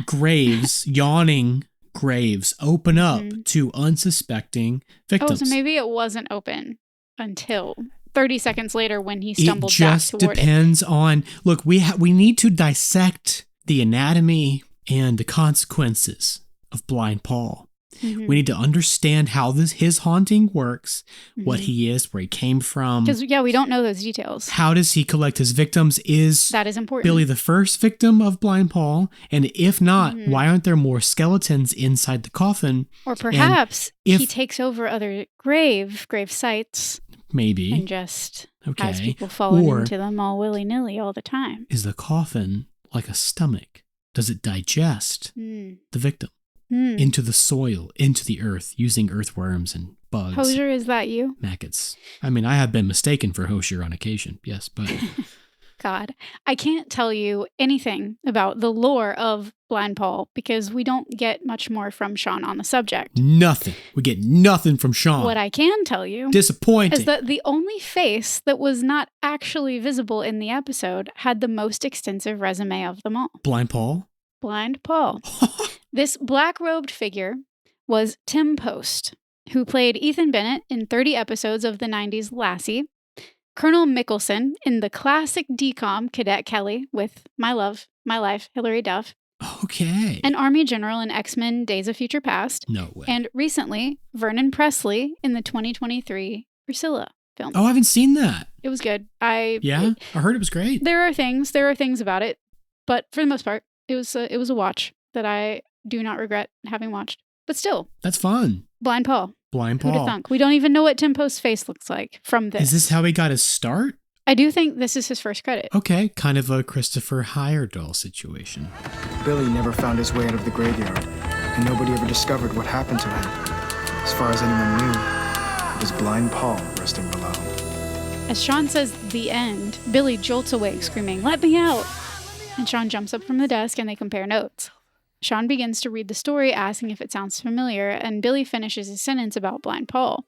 S1: graves, yawning graves, open up to unsuspecting victims.
S3: Oh, so maybe it wasn't open until 30 seconds later when he stumbled back toward it.
S1: It just depends on... Look, we need to dissect the anatomy and the consequences of Blind Paul.
S3: Mm-hmm.
S1: We need to understand how his haunting works, what he is, where he came from.
S3: Because, we don't know those details.
S1: How does he collect his victims? Is
S3: that is important.
S1: Billy the first victim of Blind Paul? And if not, why aren't there more skeletons inside the coffin?
S3: Or perhaps he takes over other grave sites.
S1: Maybe.
S3: And just has people falling into them all willy-nilly all the time.
S1: Is the coffin like a stomach? Does it digest the victim into the soil, into the earth, using earthworms and bugs?
S3: Hosier, is that you?
S1: Maggots. I mean, I have been mistaken for Hosier on occasion, yes, but...
S3: God, I can't tell you anything about the lore of Blind Paul because we don't get much more from Sean on the subject.
S1: Nothing. We get nothing from Sean.
S3: What I can tell you
S1: disappointing
S3: is that the only face that was not actually visible in the episode had the most extensive resume of them all.
S1: Blind Paul?
S3: Blind Paul. This black-robed figure was Tim Post, who played Ethan Bennett in 30 episodes of the 90s Lassie, Colonel Mickelson in the classic DCOM Cadet Kelly with My Love, My Life, Hilary Duff.
S1: Okay.
S3: An Army General in X-Men Days of Future Past.
S1: No way.
S3: And recently, Vernon Presley in the 2023 Priscilla film.
S1: Oh, I haven't seen that.
S3: It was good.
S1: I heard it was great.
S3: There are things about it, but for the most part, it was a watch that I do not regret having watched. But still.
S1: That's fun.
S3: Blind Paul.
S1: Blind Paul.
S3: Who'd have thunk? We don't even know what Tim Post's face looks like from this.
S1: Is this how he got his start?
S3: I do think this is his first credit.
S1: Okay, kind of a Christopher Heyerdahl situation.
S9: Billy never found his way out of the graveyard, and nobody ever discovered what happened to him. As far as anyone knew, it was Blind Paul resting below.
S3: As Sean says the end, Billy jolts awake screaming, "Let me out!" And Sean jumps up from the desk and they compare notes. Sean begins to read the story, asking if it sounds familiar, and Billy finishes his sentence about Blind Paul.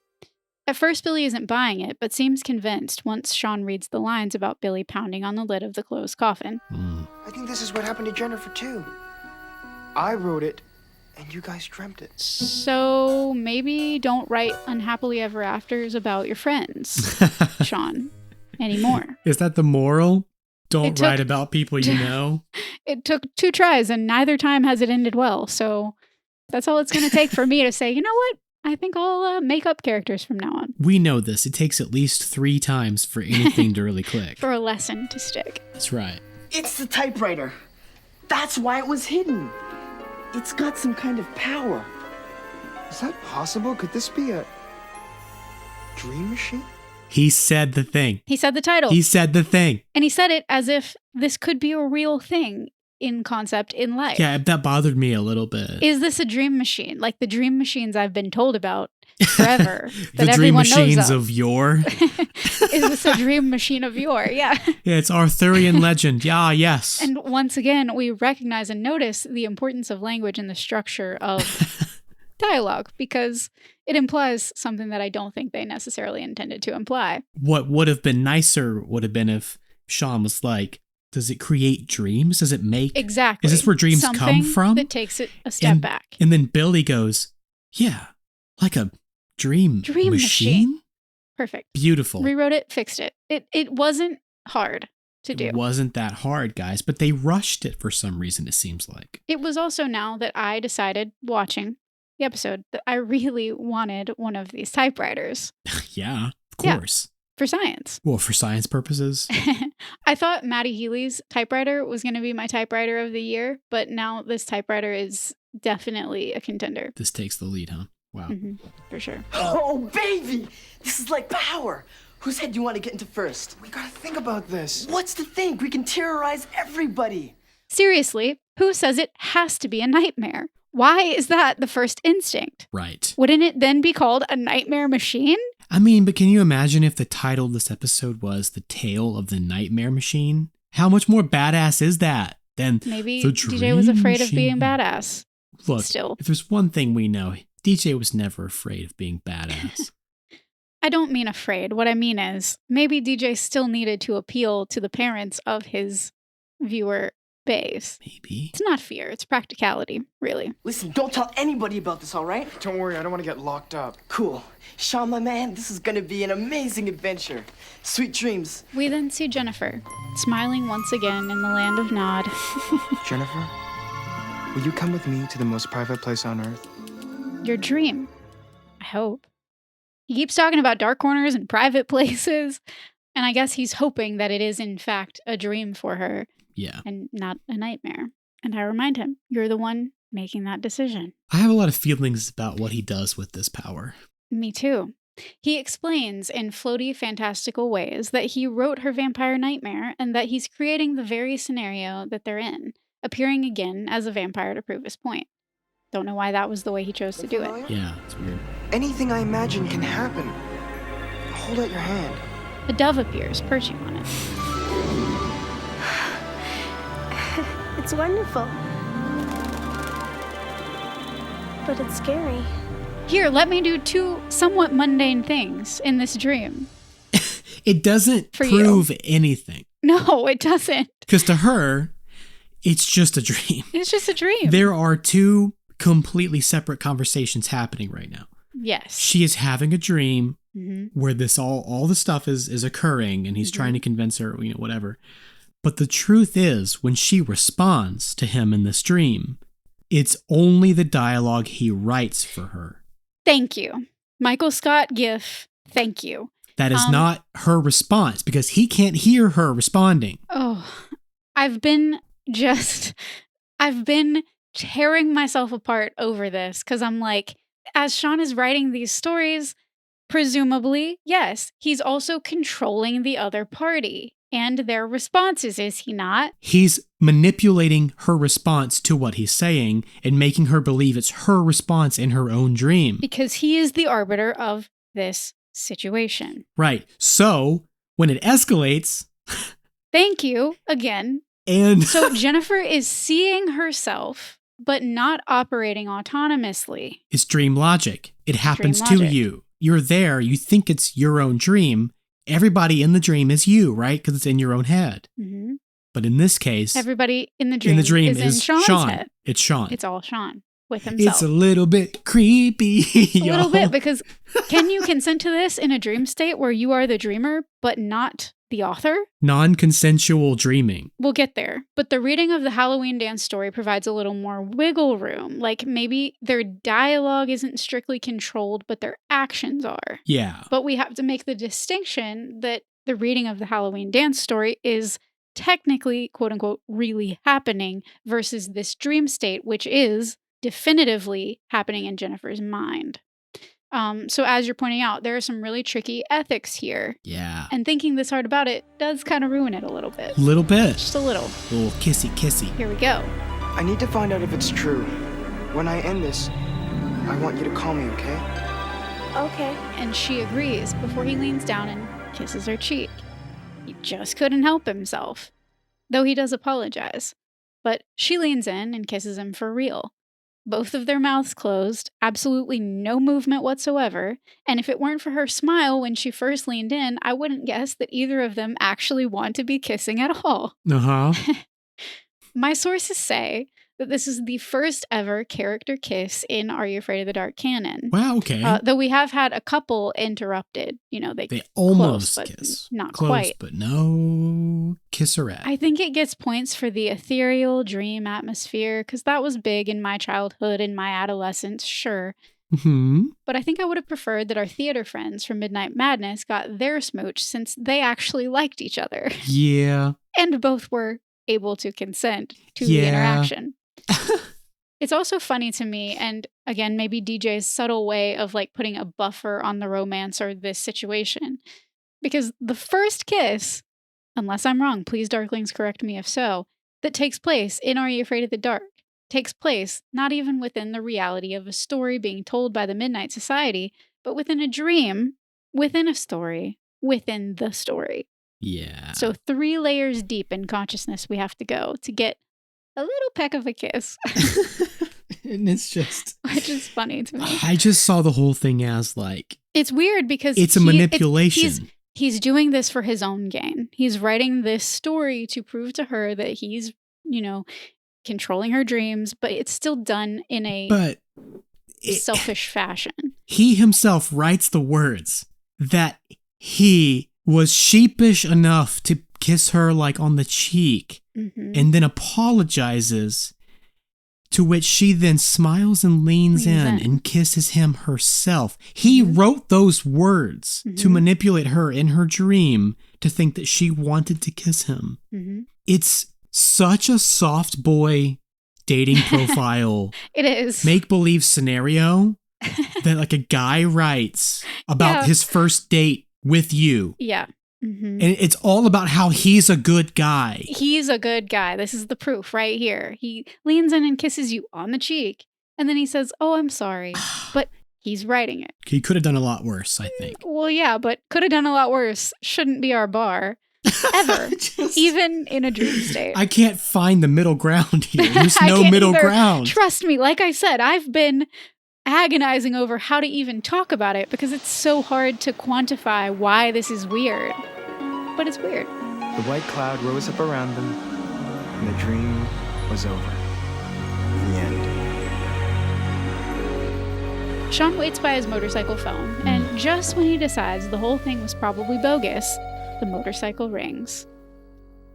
S3: At first, Billy isn't buying it, but seems convinced once Sean reads the lines about Billy pounding on the lid of the closed coffin.
S9: I think this is what happened to Jennifer, too. I wrote it, and you guys dreamt it.
S3: So maybe don't write unhappily ever afters about your friends, Sean, anymore.
S1: Is that the moral? Don't write about people you know.
S3: It took 2 tries, and neither time has it ended well. So that's all it's going to take for me to say, you know what? I think I'll make up characters from now on.
S1: We know this. It takes at least 3 times for anything to really click.
S3: For a lesson to stick.
S1: That's right.
S8: It's the typewriter. That's why it was hidden. It's got some kind of power.
S9: Is that possible? Could this be a dream machine?
S1: He said the thing.
S3: He said the title.
S1: He said the thing.
S3: And he said it as if this could be a real thing in concept in life.
S1: Yeah, that bothered me a little bit.
S3: Is this a dream machine? Like the dream machines I've been told about forever.
S1: The
S3: that
S1: dream
S3: everyone
S1: machines
S3: knows
S1: of yore.
S3: Is this a dream machine of yore? Yeah.
S1: Yeah, it's Arthurian legend. Yeah, yes.
S3: And once again, we recognize and notice the importance of language in the structure of dialogue because it implies something that I don't think they necessarily intended to imply.
S1: What would have been nicer would have been if Sean was like, does it create dreams? Does it make...
S3: Exactly.
S1: Is this where dreams come from?
S3: That takes it a step back.
S1: And then Billy goes, yeah, like a dream machine?
S3: Perfect.
S1: Beautiful.
S3: Rewrote it, fixed it. It wasn't hard to do.
S1: It wasn't that hard, guys, but they rushed it for some reason, it seems like.
S3: It was also now that I decided, watching the episode, that I really wanted one of these typewriters.
S1: Yeah, of course.
S3: Yeah, for science.
S1: Well, for science purposes.
S3: I thought Maddie Healy's typewriter was going to be my typewriter of the year, but now this typewriter is definitely a contender.
S1: This takes the lead, huh? Wow.
S3: Mm-hmm, for sure.
S8: Oh, baby! This is like power! Whose head do you want to get into first?
S9: We gotta think about this.
S8: What's to think? We can terrorize everybody.
S3: Seriously, who says it has to be a nightmare? Why is that the first instinct?
S1: Right.
S3: Wouldn't it then be called a nightmare machine?
S1: I mean, but can you imagine if the title of this episode was The Tale of the Nightmare Machine? How much more badass is that than
S3: maybe
S1: the
S3: DJ was afraid
S1: machine?
S3: Of being badass.
S1: Look,
S3: still.
S1: If there's one thing we know, DJ was never afraid of being badass.
S3: I don't mean afraid. What I mean is maybe DJ still needed to appeal to the parents of his viewer base.
S1: Maybe.
S3: It's not fear. It's practicality, really.
S8: Listen, don't tell anybody about this, all right?
S9: Don't worry, I don't want to get locked up.
S8: Cool. Sean, my man, this is going to be an amazing adventure. Sweet dreams.
S3: We then see Jennifer, smiling once again in the land of Nod.
S9: Jennifer, will you come with me to the most private place on Earth?
S3: Your dream. I hope. He keeps talking about dark corners and private places, and I guess he's hoping that it is in fact a dream for her.
S1: Yeah.
S3: And not a nightmare. And I remind him, you're the one making that decision.
S1: I have a lot of feelings about what he does with this power.
S3: Me too. He explains in floaty, fantastical ways that he wrote her vampire nightmare and that he's creating the very scenario that they're in, appearing again as a vampire to prove his point. Don't know why that was the way he chose to do it.
S1: Yeah, it's weird.
S9: Anything I imagine can happen. Hold out your hand.
S3: A dove appears, perching on it.
S5: It's wonderful. But it's scary.
S3: Here, let me do 2 somewhat mundane things in this dream.
S1: It doesn't
S3: For
S1: prove
S3: you.
S1: anything.
S3: No, it doesn't.
S1: Because to her, it's just a dream.
S3: It's just a dream.
S1: There are 2 completely separate conversations happening right now.
S3: Yes.
S1: She is having a dream
S3: Mm-hmm.
S1: where this all the stuff is occurring, and he's trying to convince her, whatever. But the truth is, when she responds to him in this dream, it's only the dialogue he writes for her.
S3: Thank you. Michael Scott GIF, thank you.
S1: That is not her response, because he can't hear her responding.
S3: Oh, I've been tearing myself apart over this because I'm like, as Sean is writing these stories, presumably, yes, he's also controlling the other party and their responses, is he not?
S1: He's manipulating her response to what he's saying and making her believe it's her response in her own dream.
S3: Because he is the arbiter of this situation.
S1: Right. So when it escalates...
S3: Thank you again.
S1: And
S3: so Jennifer is seeing herself, but not operating autonomously.
S1: It's dream logic. It happens
S3: Dream
S1: to
S3: logic.
S1: you. You're there. You think it's your own dream. Everybody in the dream is you, right? Because it's in your own head.
S3: Mm-hmm.
S1: But in this case...
S3: Everybody in the dream is in Sean's head.
S1: It's Sean.
S3: It's all Sean with himself.
S1: It's a little bit creepy,
S3: A little bit, because can you consent to this in a dream state where you are the dreamer, but not the author?
S1: Non-consensual dreaming.
S3: We'll get there. But the reading of the Halloween dance story provides a little more wiggle room. Like maybe their dialogue isn't strictly controlled, but their actions are.
S1: Yeah.
S3: But we have to make the distinction that the reading of the Halloween dance story is technically, quote unquote, really happening versus this dream state, which is definitively happening in Jennifer's mind. So as you're pointing out, there are some really tricky ethics here.
S1: Yeah.
S3: And thinking this hard about it does kind of ruin it a little bit.
S1: Little bit.
S3: Just a little.
S1: A little kissy.
S3: Here we go.
S9: I need to find out if it's true. When I end this, I want you to call me, okay?
S5: Okay.
S3: And she agrees before he leans down and kisses her cheek. He just couldn't help himself. Though he does apologize. But she leans in and kisses him for real. Both of their mouths closed, absolutely no movement whatsoever, and if it weren't for her smile when she first leaned in, I wouldn't guess that either of them actually want to be kissing at all.
S1: Uh-huh.
S3: My sources say that this is the first ever character kiss in Are You Afraid of the Dark canon.
S1: Wow, okay.
S3: Though we have had a couple interrupted. They
S1: almost
S3: close, but
S1: kiss.
S3: not
S1: Close,
S3: quite.
S1: but no kisserette.
S3: I think it gets points for the ethereal dream atmosphere, because that was big in my childhood and my adolescence, sure.
S1: Mm-hmm.
S3: But I think I would have preferred that our theater friends from Midnight Madness got their smooch, since they actually liked each other.
S1: Yeah.
S3: And both were able to consent to
S1: Yeah.
S3: the interaction. It's also funny to me, and again, maybe DJ's subtle way of putting a buffer on the romance or this situation. Because the first kiss, unless I'm wrong, please Darklings correct me if so, that takes place in Are You Afraid of the Dark, takes place not even within the reality of a story being told by the Midnight Society, but within a dream, within a story, within the story.
S1: Yeah.
S3: So 3 layers deep in consciousness we have to go to get a little peck of a kiss.
S1: And it's just...
S3: Which is funny to me.
S1: I just saw the whole thing as
S3: It's weird because...
S1: It's a manipulation.
S3: He's doing this for his own gain. He's writing this story to prove to her that he's, controlling her dreams, but it's still done in a selfish fashion.
S1: He himself writes the words that he was sheepish enough to kiss her on the cheek,
S3: Mm-hmm.
S1: and then apologizes To which she then smiles and leans in and kisses him herself. He wrote those words to manipulate her in her dream to think that she wanted to kiss him. It's such a soft boy dating profile.
S3: It is.
S1: Make-believe scenario that like a guy writes about his first date with you.
S3: Yeah.
S1: And it's all about how he's a good guy.
S3: He's a good guy. This is the proof right here. He leans in and kisses you on the cheek. And then he says, "Oh, I'm sorry." But he's writing it.
S1: He could have done a lot worse, I think.
S3: Well, yeah, but could have done a lot worse. Shouldn't be our bar. Ever. Even in a dream state.
S1: I can't find the middle ground here. There's no middle ground.
S3: Trust me, like I said, I've been agonizing over how to even talk about it because it's so hard to quantify why this is weird. But it's weird.
S9: The white cloud rose up around them, and the dream was over. The end.
S3: Sean waits by his motorcycle phone, and just when he decides the whole thing was probably bogus, the motorcycle rings.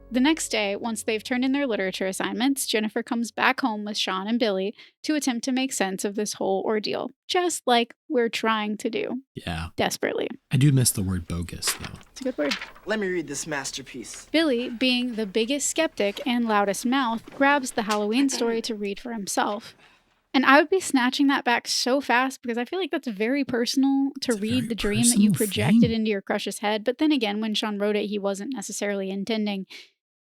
S3: The next day, once they've turned in their literature assignments, Jennifer comes back home with Sean and Billy to attempt to make sense of this whole ordeal, just like we're trying to do.
S1: Yeah.
S3: Desperately.
S1: I do miss the word bogus, though.
S3: It's a good word.
S8: Let me read this masterpiece.
S3: Billy, being the biggest skeptic and loudest mouth, grabs the Halloween story to read for himself. And I would be snatching that back so fast because I feel like that's very personal to read the dream that you projected into your crush's head. But then again, when Sean wrote it, he wasn't necessarily intending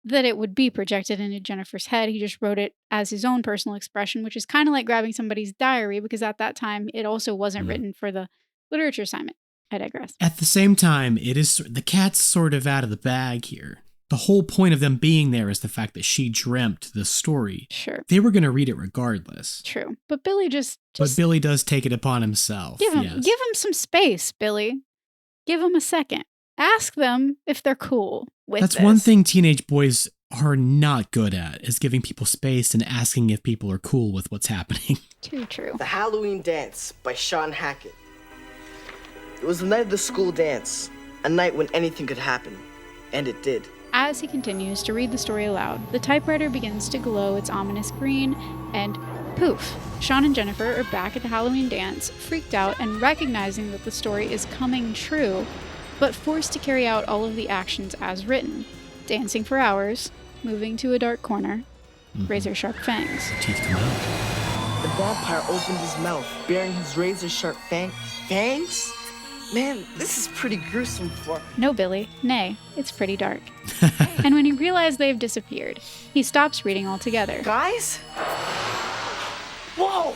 S3: that it would be projected into Jennifer's head. He just wrote it as his own personal expression, which is kind of like grabbing somebody's diary because at that time it also wasn't written for the literature assignment. I digress.
S1: At the same time, it is the cat's sort of out of the bag here. The whole point of them being there is the fact that she dreamt the story.
S3: Sure.
S1: They were going to read it regardless.
S3: True. But Billy
S1: But Billy does take it upon himself.
S3: Give him some space, Billy. Give him a second. Ask them if they're cool with
S1: That's
S3: this.
S1: one thing teenage boys are not good at, is giving people space and asking if people are cool with what's happening.
S3: Too true.
S8: The Halloween Dance by Sean Hackett. It was the night of the school dance, a night when anything could happen. And it did.
S3: As he continues to read the story aloud, the typewriter begins to glow its ominous green, and poof, Sean and Jennifer are back at the Halloween dance, freaked out and recognizing that the story is coming true, but forced to carry out all of the actions as written. Dancing for hours, moving to a dark corner, razor-sharp fangs.
S1: Teeth come out.
S8: The vampire opened his mouth, bearing his razor-sharp fangs? Man, this is pretty gruesome for...
S3: No, Billy. Nay, it's pretty dark. And when he realized they've disappeared, he stops reading altogether.
S8: Guys? Whoa!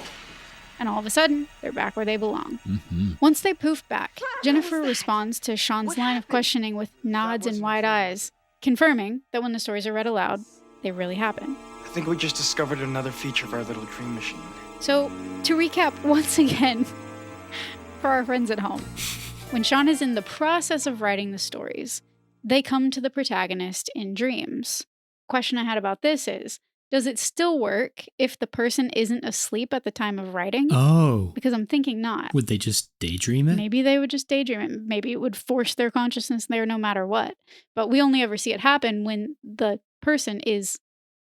S3: And all of a sudden, they're back where they belong. Once they poof back, Jennifer responds to Sean's line of questioning with nods and wide eyes, confirming that when the stories are read aloud, they really happen.
S9: I think we just discovered another feature of our little dream machine.
S3: So, to recap once again, for our friends at home, when Sean is in the process of writing the stories, they come to the protagonist in dreams. Question I had about this is, does it still work if the person isn't asleep at the time of writing?
S1: Oh.
S3: Because I'm thinking not.
S1: Would they just daydream it?
S3: Maybe they would just daydream it. Maybe it would force their consciousness there no matter what. But we only ever see it happen when the person is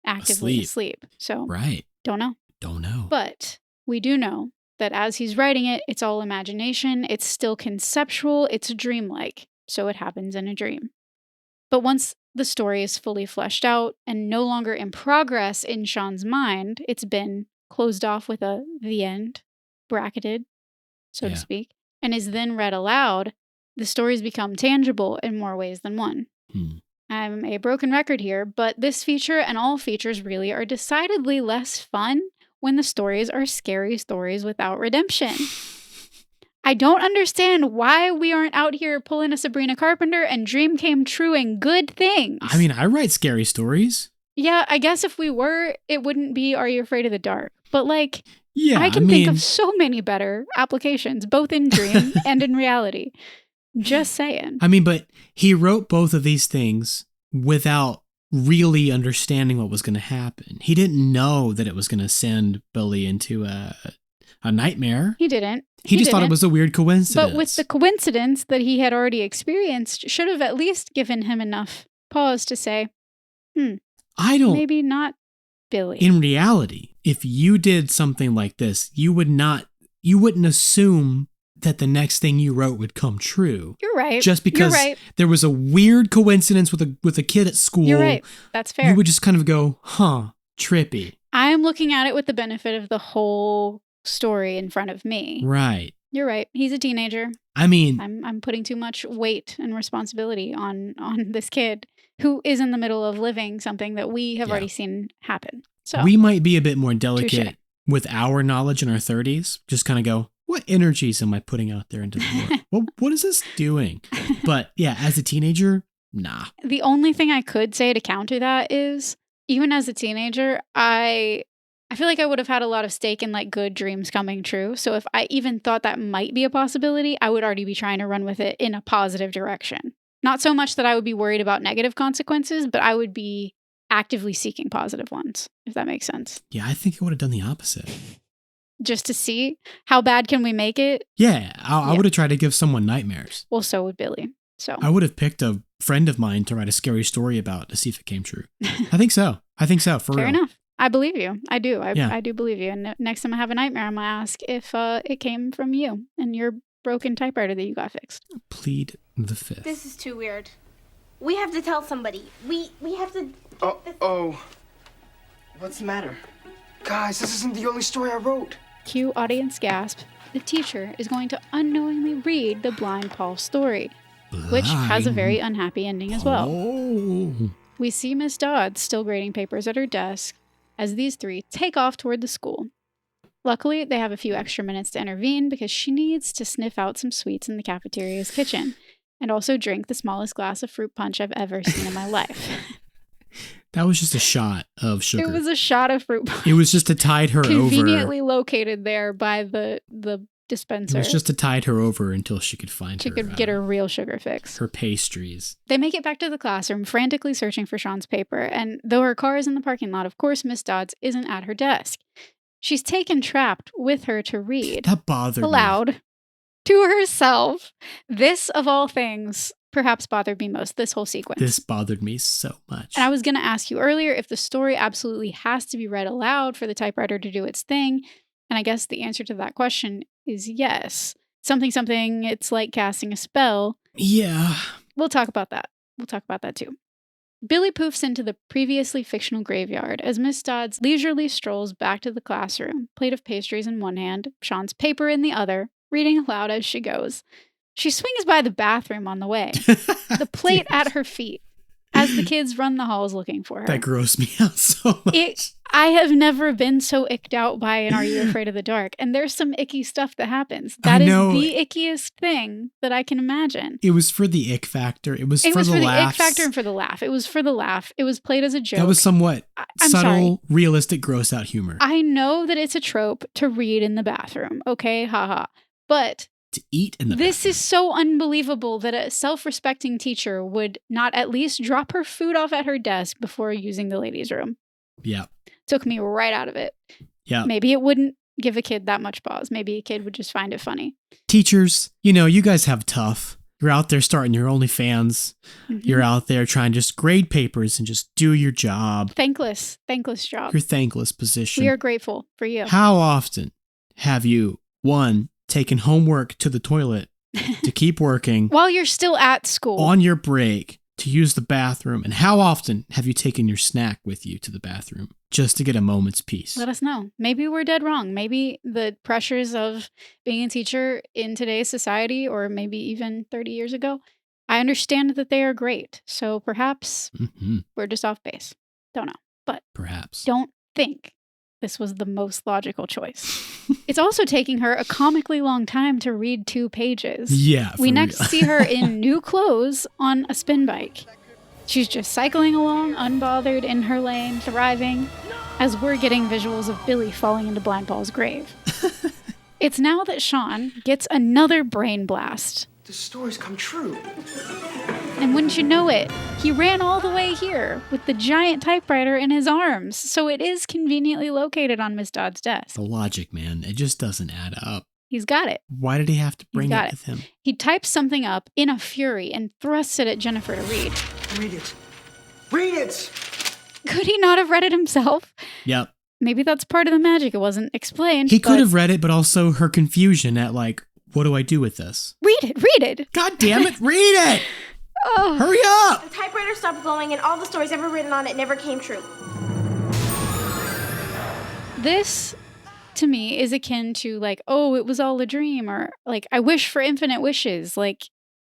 S3: actively asleep. So,
S1: right.
S3: Don't know.
S1: Don't know.
S3: But we do know that as he's writing it, it's all imagination. It's still conceptual. It's dreamlike. So it happens in a dream. But once the story is fully fleshed out and no longer in progress in Sean's mind, it's been closed off with a the end, bracketed, so to speak, and is then read aloud, the stories become tangible in more ways than one. I'm a broken record here, but this feature and all features really are decidedly less fun when the stories are scary stories without redemption. I don't understand why we aren't out here pulling a Sabrina Carpenter and dream came true and good things.
S1: I mean, I write scary stories.
S3: Yeah, I guess if we were, it wouldn't be Are You Afraid of the Dark? But like,
S1: yeah,
S3: I can think of so many better applications, both in dream and in reality. Just saying.
S1: I mean, but he wrote both of these things without really understanding what was going to happen. He didn't know that it was going to send Billy into a nightmare.
S3: He didn't.
S1: He just thought it was a weird coincidence.
S3: But with the coincidence that he had already experienced, should have at least given him enough pause to say, maybe not Billy.
S1: In reality, if you did something like this, you wouldn't assume that the next thing you wrote would come true.
S3: You're right.
S1: Just because there was a weird coincidence with a kid at school.
S3: You're right. That's fair.
S1: You would just kind of go, huh, trippy.
S3: I am looking at it with the benefit of the whole story in front of me.
S1: Right.
S3: You're right. He's a teenager.
S1: I mean,
S3: I'm putting too much weight and responsibility on this kid who is in the middle of living something that we have already seen happen. So
S1: we might be a bit more delicate
S3: touche.
S1: with our knowledge in our 30s. Just kind of go, what energies am I putting out there into the world? What is this doing? But yeah, as a teenager, nah.
S3: The only thing I could say to counter that is, even as a teenager, I feel like I would have had a lot of stake in like good dreams coming true. So if I even thought that might be a possibility, I would already be trying to run with it in a positive direction. Not so much that I would be worried about negative consequences, but I would be actively seeking positive ones, if that makes sense.
S1: Yeah, I think I would have done the opposite.
S3: Just to see how bad can we make it?
S1: Yeah, I would have tried to give someone nightmares.
S3: Well, so would Billy. So
S1: I would have picked a friend of mine to write a scary story about to see if it came true. I think so. For real.
S3: Fair enough. I believe you. I do. I do believe you. And next time I have a nightmare, I'm going to ask if it came from you and your broken typewriter that you got fixed.
S1: Plead the fifth.
S5: This is too weird. We have to tell somebody. We have to...
S9: Oh.
S8: What's the matter?
S9: Guys, this isn't the only story I wrote.
S3: Cue audience gasp. The teacher is going to unknowingly read the Blind Paul story, which has a very unhappy ending as well.
S1: Oh.
S3: We see Miss Dodds still grading papers at her desk as these three take off toward the school. Luckily, they have a few extra minutes to intervene because she needs to sniff out some sweets in the cafeteria's kitchen and also drink the smallest glass of fruit punch I've ever seen in my life.
S1: That was just a shot of sugar.
S3: It was a shot of fruit punch.
S1: It was just to tide her over.
S3: Conveniently located there by the dispenser.
S1: It was just to tide her over until she could find
S3: She could get her real sugar fix.
S1: Her pastries.
S3: They make it back to the classroom, frantically searching for Sean's paper, and though her car is in the parking lot, of course, Miss Dodds isn't at her desk. She's taken trapped with her to read.
S1: That bothered me.
S3: Aloud. To herself. This, of all things, perhaps bothered me most, this whole sequence.
S1: This bothered me so much.
S3: And I was going to ask you earlier if the story absolutely has to be read aloud for the typewriter to do its thing. And I guess the answer to that question is yes. Something, it's like casting a spell.
S1: Yeah.
S3: We'll talk about that. We'll talk about that too. Billy poofs into the previously fictional graveyard as Miss Dodds leisurely strolls back to the classroom, plate of pastries in one hand, Sean's paper in the other, reading aloud as she goes. She swings by the bathroom on the way, the plate at her feet, as the kids run the halls looking for her.
S1: That grossed me out so much.
S3: I have never been so icked out by an Are You Afraid of the Dark? And there's some icky stuff that happens. That is the ickiest thing that I can imagine.
S1: It was for the ick factor. It was for the
S3: ick factor and for the laugh. It was for the laugh. It was played as a joke.
S1: That was somewhat
S3: I'm
S1: subtle,
S3: sorry.
S1: realistic, gross out humor.
S3: I know that it's a trope to read in the bathroom. Okay, haha. But
S1: to eat in the
S3: this
S1: bathroom.
S3: is so unbelievable that a self-respecting teacher would not at least drop her food off at her desk before using the ladies' room.
S1: Yeah.
S3: Took me right out of it.
S1: Yeah.
S3: Maybe it wouldn't give a kid that much pause. Maybe a kid would just find it funny.
S1: Teachers, you guys have tough. You're out there starting your OnlyFans. Mm-hmm. You're out there trying to just grade papers and just do your job.
S3: Thankless job.
S1: Your thankless position.
S3: We are grateful for you.
S1: How often have you, one, taken homework to the toilet to keep working
S3: while you're still at school
S1: on your break to use the bathroom? And how often have you taken your snack with you to the bathroom just to get a moment's peace?
S3: Let us know. Maybe we're dead wrong. Maybe the pressures of being a teacher in today's society, or maybe even 30 years ago, I understand that they are great. So perhaps we're just off base. Don't know. But
S1: perhaps
S3: don't think this was the most logical choice. It's also taking her a comically long time to read 2 pages.
S1: Yeah.
S3: We next see her in new clothes on a spin bike. She's just cycling along, unbothered in her lane, thriving, as we're getting visuals of Billy falling into Blind Paul's grave. It's now that Sean gets another brain blast.
S9: The story's come true.
S3: And wouldn't you know it, he ran all the way here with the giant typewriter in his arms, so it is conveniently located on Miss Dodd's desk.
S1: The logic, man, it just doesn't add up.
S3: He's got it.
S1: Why did he have to bring it with him?
S3: He types something up in a fury and thrusts it at Jennifer to read.
S9: Read it. Read it!
S3: Could he not have read it himself?
S1: Yep.
S3: maybe that's part of the magic. It wasn't explained.
S1: He could have read it, but also her confusion at like, what do I do with this?
S3: Read it.
S1: God damn it, read it!
S3: Oh.
S1: Hurry up!
S5: The typewriter stopped glowing and all the stories ever written on it never came true.
S3: This, to me, is akin to like, oh, it was all a dream, or like, I wish for infinite wishes. Like,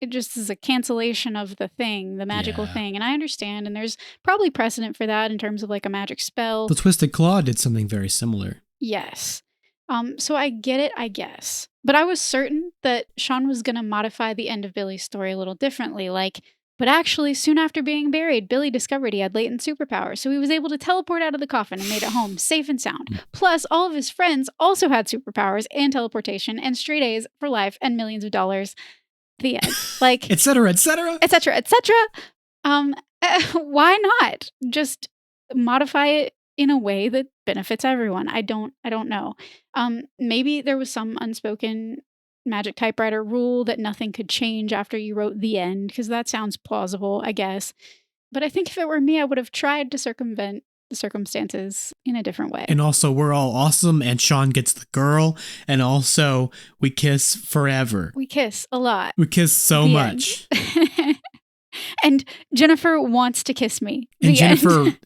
S3: it just is a cancellation of the thing, the magical thing. And I understand, and there's probably precedent for that in terms of like a magic spell.
S1: The Twisted Claw did something very similar.
S3: Yes. So I get it, I guess. But I was certain that Sean was going to modify the end of Billy's story a little differently. Like, but actually, soon after being buried, Billy discovered he had latent superpowers. So he was able to teleport out of the coffin and made it home safe and sound. Plus, all of his friends also had superpowers and teleportation and straight A's for life and millions of dollars. The end. Like,
S1: et cetera, et cetera.
S3: Et cetera, et cetera. Why not just modify it in a way that benefits everyone? I don't know. Maybe there was some unspoken magic typewriter rule that nothing could change after you wrote the end, because that sounds plausible, I guess. But I think if it were me, I would have tried to circumvent the circumstances in a different way.
S1: And also, we're all awesome, and Sean gets the girl, and also, we kiss forever.
S3: We kiss a lot.
S1: We kiss so much.
S3: And Jennifer wants to kiss me.
S1: And Jennifer,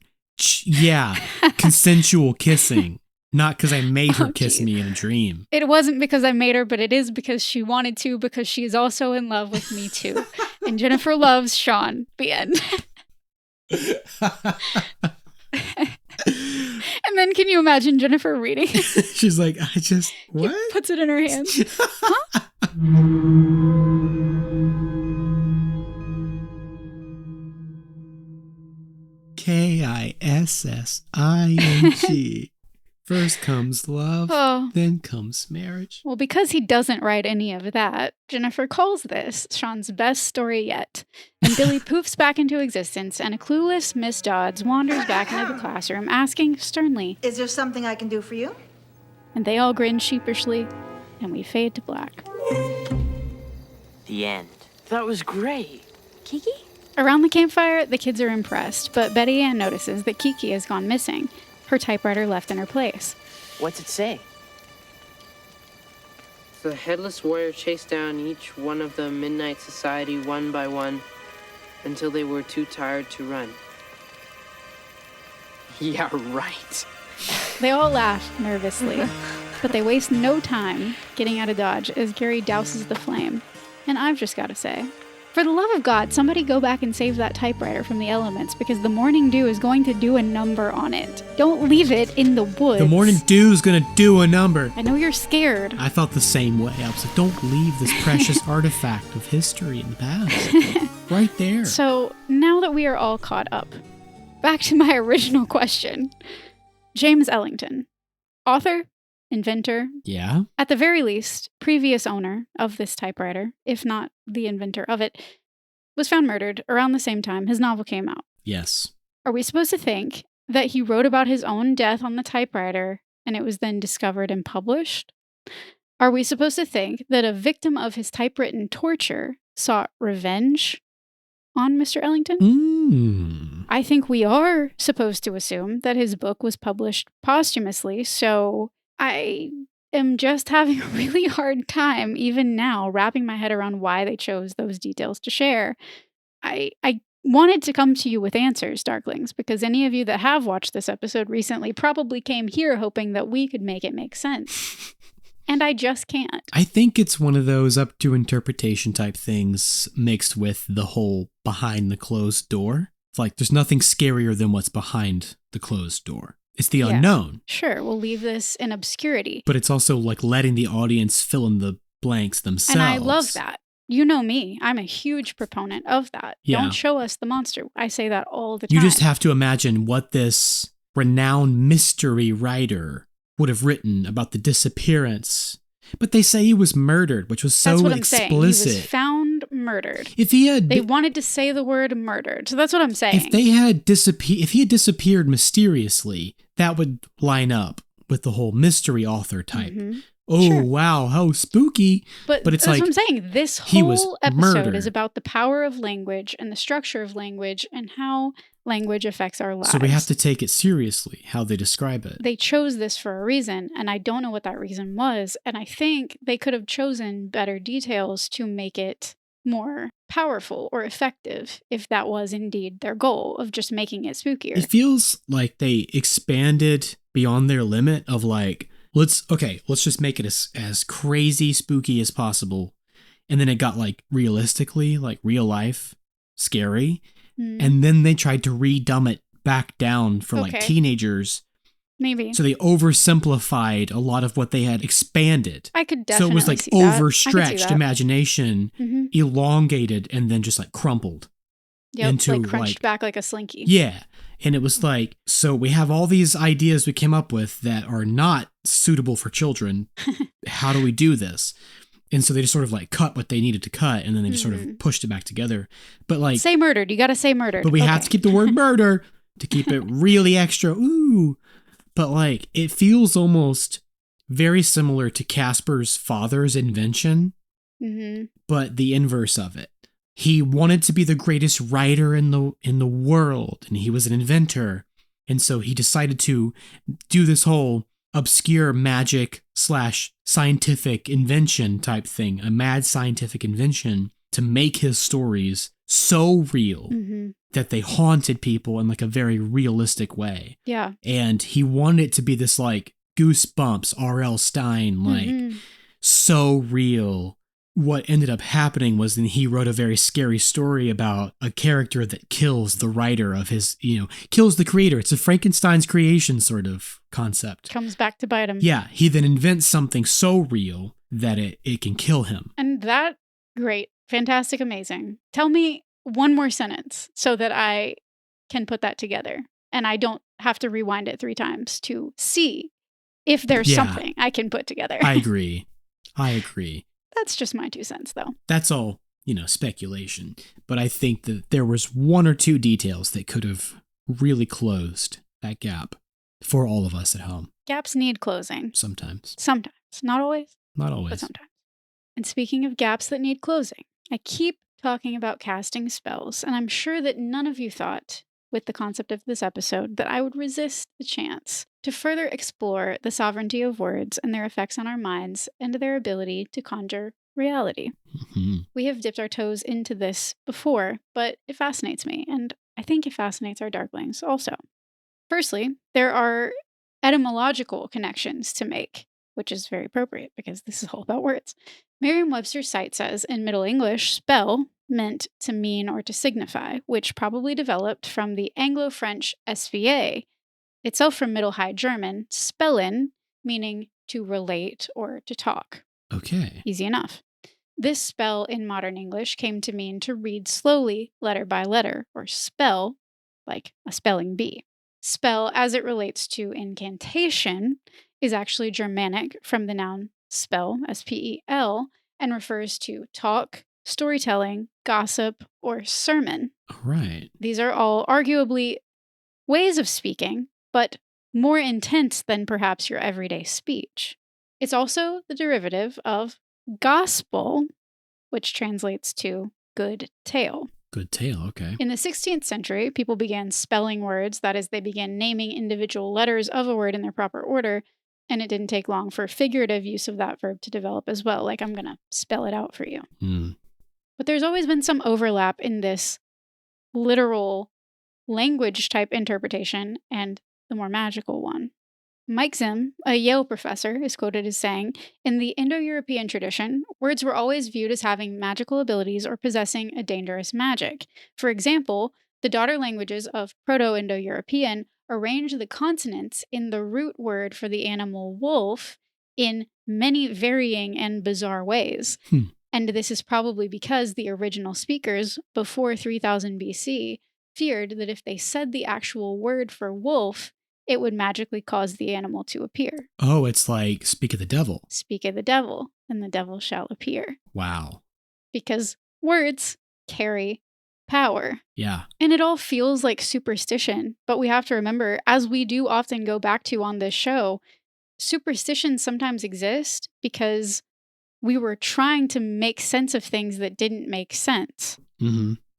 S1: consensual kissing. Not because I made her kiss me in a dream.
S3: It wasn't because I made her, but it is because she wanted to, because she is also in love with me too. And Jennifer loves Sean. The end. And then can you imagine Jennifer reading?
S1: She's like, what?
S3: She puts it in her hands. Huh?
S1: KISSING. First comes love, then comes marriage.
S3: Well, because he doesn't write any of that, Jennifer calls this Sean's best story yet. And Billy poofs back into existence, and a clueless Miss Dodds wanders back into the classroom, asking sternly,
S7: "Is there something I can do for you?"
S3: And they all grin sheepishly, and we fade to black.
S6: The end.
S4: That was great.
S3: Kiki? Around the campfire, the kids are impressed, but Betty Ann notices that Kiki has gone missing. Her typewriter left in her place.
S6: What's it say?
S10: The headless warrior chased down each one of the Midnight Society one by one until they were too tired to run. Yeah, right.
S3: They all laugh nervously, but they waste no time getting out of Dodge as Gary douses the flame. And I've just got to say, for the love of God, somebody go back and save that typewriter from the elements, because the morning dew is going to do a number on it. Don't leave it in the woods.
S1: The morning dew is going to do a number.
S3: I know you're scared.
S1: I felt the same way. I was like, don't leave this precious artifact of history in the past. Right there.
S3: So now that we are all caught up, back to my original question. James Ellington, author, inventor, at the very least, previous owner of this typewriter, if not the inventor of it, was found murdered around the same time his novel came out.
S1: Yes.
S3: Are we supposed to think that he wrote about his own death on the typewriter and it was then discovered and published? Are we supposed to think that a victim of his typewritten torture sought revenge on Mr. Ellington? I think we are supposed to assume that his book was published posthumously, so I am just having a really hard time, even now, wrapping my head around why they chose those details to share. I wanted to come to you with answers, Darklings, because any of you that have watched this episode recently probably came here hoping that we could make it make sense. And I just can't.
S1: I think it's one of those up to interpretation type things mixed with the whole behind the closed door. It's like there's nothing scarier than what's behind the closed door. It's the unknown.
S3: Sure, we'll leave this in obscurity.
S1: But it's also like letting the audience fill in the blanks themselves.
S3: And I love that. You know me. I'm a huge proponent of that.
S1: Yeah.
S3: Don't show us the monster. I say that all the time.
S1: You just have to imagine what this renowned mystery writer would have written about the disappearance. But they say he was murdered, which was so
S3: that's what I'm
S1: explicit.
S3: saying. He was found murdered.
S1: They
S3: wanted to say the word murdered. So that's what I'm saying.
S1: If he had disappeared mysteriously, that would line up with the whole mystery author type.
S3: Mm-hmm.
S1: Oh, sure. Wow, how spooky.
S3: But
S1: it's
S3: that's
S1: like,
S3: what I'm saying. This
S1: whole
S3: episode
S1: murdered.
S3: is about the power of language and the structure of language and how language affects our lives.
S1: So we have to take it seriously, how they describe it.
S3: They chose this for a reason, and I don't know what that reason was. And I think they could have chosen better details to make it more powerful or effective if that was indeed their goal of just making it spookier.
S1: It feels like they expanded beyond their limit of like, let's just make it as crazy spooky as possible. And then it got like realistically, like real life, scary. And then they tried to redumb it back down for like teenagers.
S3: Maybe.
S1: So they oversimplified a lot of what they had expanded.
S3: I could definitely
S1: So it was like
S3: see that.
S1: overstretched imagination, elongated, and then just like crumpled.
S3: Into like crunched back like a slinky.
S1: Yeah. And it was like, so we have all these ideas we came up with that are not suitable for children. How do we do this? And so they just sort of like cut what they needed to cut, and then they just sort of pushed it back together. But like,
S3: say murdered. You got to say murdered.
S1: But we have to keep the word murder to keep it really extra. Ooh. But like, it feels almost very similar to Casper's father's invention, but the inverse of it. He wanted to be the greatest writer in the world, and he was an inventor. And so he decided to do this whole obscure magic / scientific invention type thing, a mad scientific invention to make his stories so real that they haunted people in like a very realistic way.
S3: Yeah.
S1: And he wanted it to be this like Goosebumps, R.L. Stein, like so real. What ended up happening was then he wrote a very scary story about a character that kills the writer of his, kills the creator. It's a Frankenstein's creation sort of concept.
S3: Comes back to bite him.
S1: Yeah. He then invents something so real that it can kill him.
S3: And that, great, fantastic, amazing. Tell me one more sentence so that I can put that together and I don't have to rewind it 3 times to see if there's something I can put together.
S1: I agree.
S3: That's just my 2 cents, though.
S1: That's all, speculation. But I think that there was 1 or 2 details that could have really closed that gap for all of us at home.
S3: Gaps need closing.
S1: Sometimes.
S3: Not always.
S1: Not always.
S3: But sometimes. And speaking of gaps that need closing, I keep talking about casting spells, and I'm sure that none of you thought, with the concept of this episode, that I would resist the chance to further explore the sovereignty of words and their effects on our minds and their ability to conjure reality. We have dipped our toes into this before, but it fascinates me, and I think it fascinates our Darklings also. Firstly, there are etymological connections to make, which is very appropriate because this is all about words. Merriam-Webster's site says in Middle English, spell meant to mean or to signify, which probably developed from the Anglo-French SVA, itself from Middle High German, spellen, meaning to relate or to talk.
S1: Okay.
S3: Easy enough. This spell in modern English came to mean to read slowly, letter by letter, or spell, like a spelling bee. Spell, as it relates to incantation, is actually Germanic from the noun spell, S-P-E-L, and refers to talk, storytelling, gossip, or sermon.
S1: All right.
S3: These are all arguably ways of speaking, but more intense than perhaps your everyday speech. It's also the derivative of gospel, which translates to good tale.
S1: Good tale, okay.
S3: In the 16th century, people began spelling words, that is, they began naming individual letters of a word in their proper order, and it didn't take long for figurative use of that verb to develop as well, like I'm going to spell it out for you. But there's always been some overlap in this literal language type interpretation and the more magical one. Mike Zim, a Yale professor, is quoted as saying, in the Indo-European tradition, words were always viewed as having magical abilities or possessing a dangerous magic. For example, the daughter languages of Proto-Indo-European arranged the consonants in the root word for the animal wolf in many varying and bizarre ways. And this is probably because the original speakers, before 3000 BC, feared that if they said the actual word for wolf, it would magically cause the animal to appear.
S1: Oh, it's like speak of the devil.
S3: Speak of the devil, and the devil shall appear.
S1: Wow.
S3: Because words carry power.
S1: Yeah.
S3: And it all feels like superstition, but we have to remember, as we do often go back to on this show, superstitions sometimes exist because we were trying to make sense of things that didn't make sense.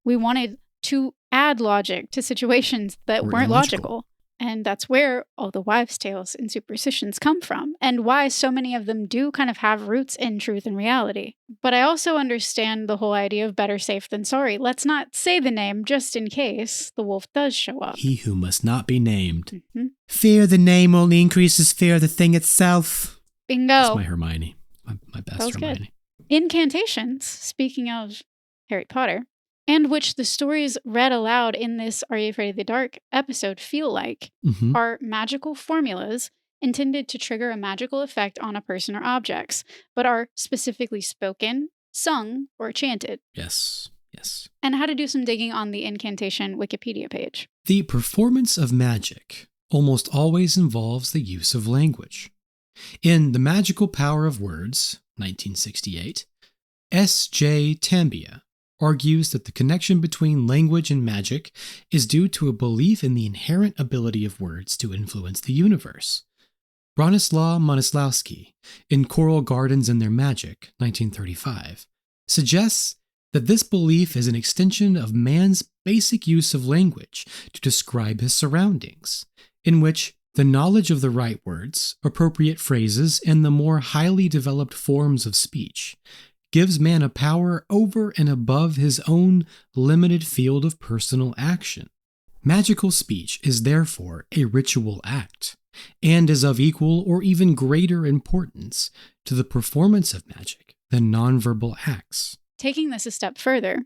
S3: We wanted to add logic to situations that
S1: Or
S3: weren't
S1: illogical.
S3: logical. And that's where all the wives' tales and superstitions come from, and why so many of them do kind of have roots in truth and reality. But I also understand the whole idea of better safe than sorry. Let's not say the name just in case the wolf does show up.
S1: He who must not be named.
S3: Mhm.
S1: Fear the name only increases fear of the thing itself.
S3: Bingo.
S1: That's my Hermione. My best
S3: That was
S1: Hermione.
S3: good. Incantations, speaking of Harry Potter, and which the stories read aloud in this Are You Afraid of the Dark episode feel like,
S1: Mhm.
S3: are magical formulas intended to trigger a magical effect on a person or objects, but are specifically spoken, sung, or chanted.
S1: Yes. Yes.
S3: And how to do some digging on the incantation Wikipedia page.
S1: The performance of magic almost always involves the use of language. In The Magical Power of Words, 1968, S.J. Tambia argues that the connection between language and magic is due to a belief in the inherent ability of words to influence the universe. Bronislaw Monislawski, in Coral Gardens and Their Magic, 1935, suggests that this belief is an extension of man's basic use of language to describe his surroundings, in which the knowledge of the right words, appropriate phrases, and the more highly developed forms of speech gives man a power over and above his own limited field of personal action. Magical speech is therefore a ritual act, and is of equal or even greater importance to the performance of magic than nonverbal acts.
S3: Taking this a step further,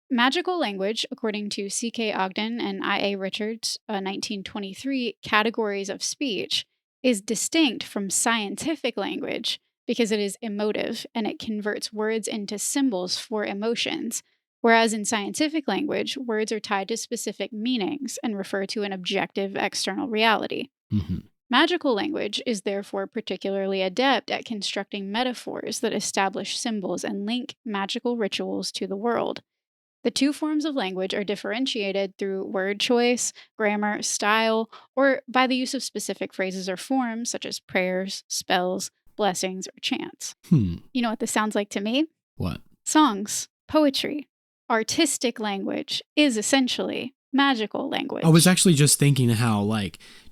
S3: magical language, according to C.K. Ogden and I.A. Richards' 1923 categories of speech, is distinct from scientific language because it is emotive and it converts words into symbols for emotions, whereas in scientific language, words are tied to specific meanings and refer to an objective external reality.
S1: Mm-hmm.
S3: Magical language is therefore particularly adept at constructing metaphors that establish symbols and link magical rituals to the world. The two forms of language are differentiated through word choice, grammar, style, or by the use of specific phrases or forms such as prayers, spells, blessings, or chants. You know what this sounds like to me?
S1: What?
S3: Songs, poetry. Artistic language is essentially magical language.
S1: I was actually just thinking how,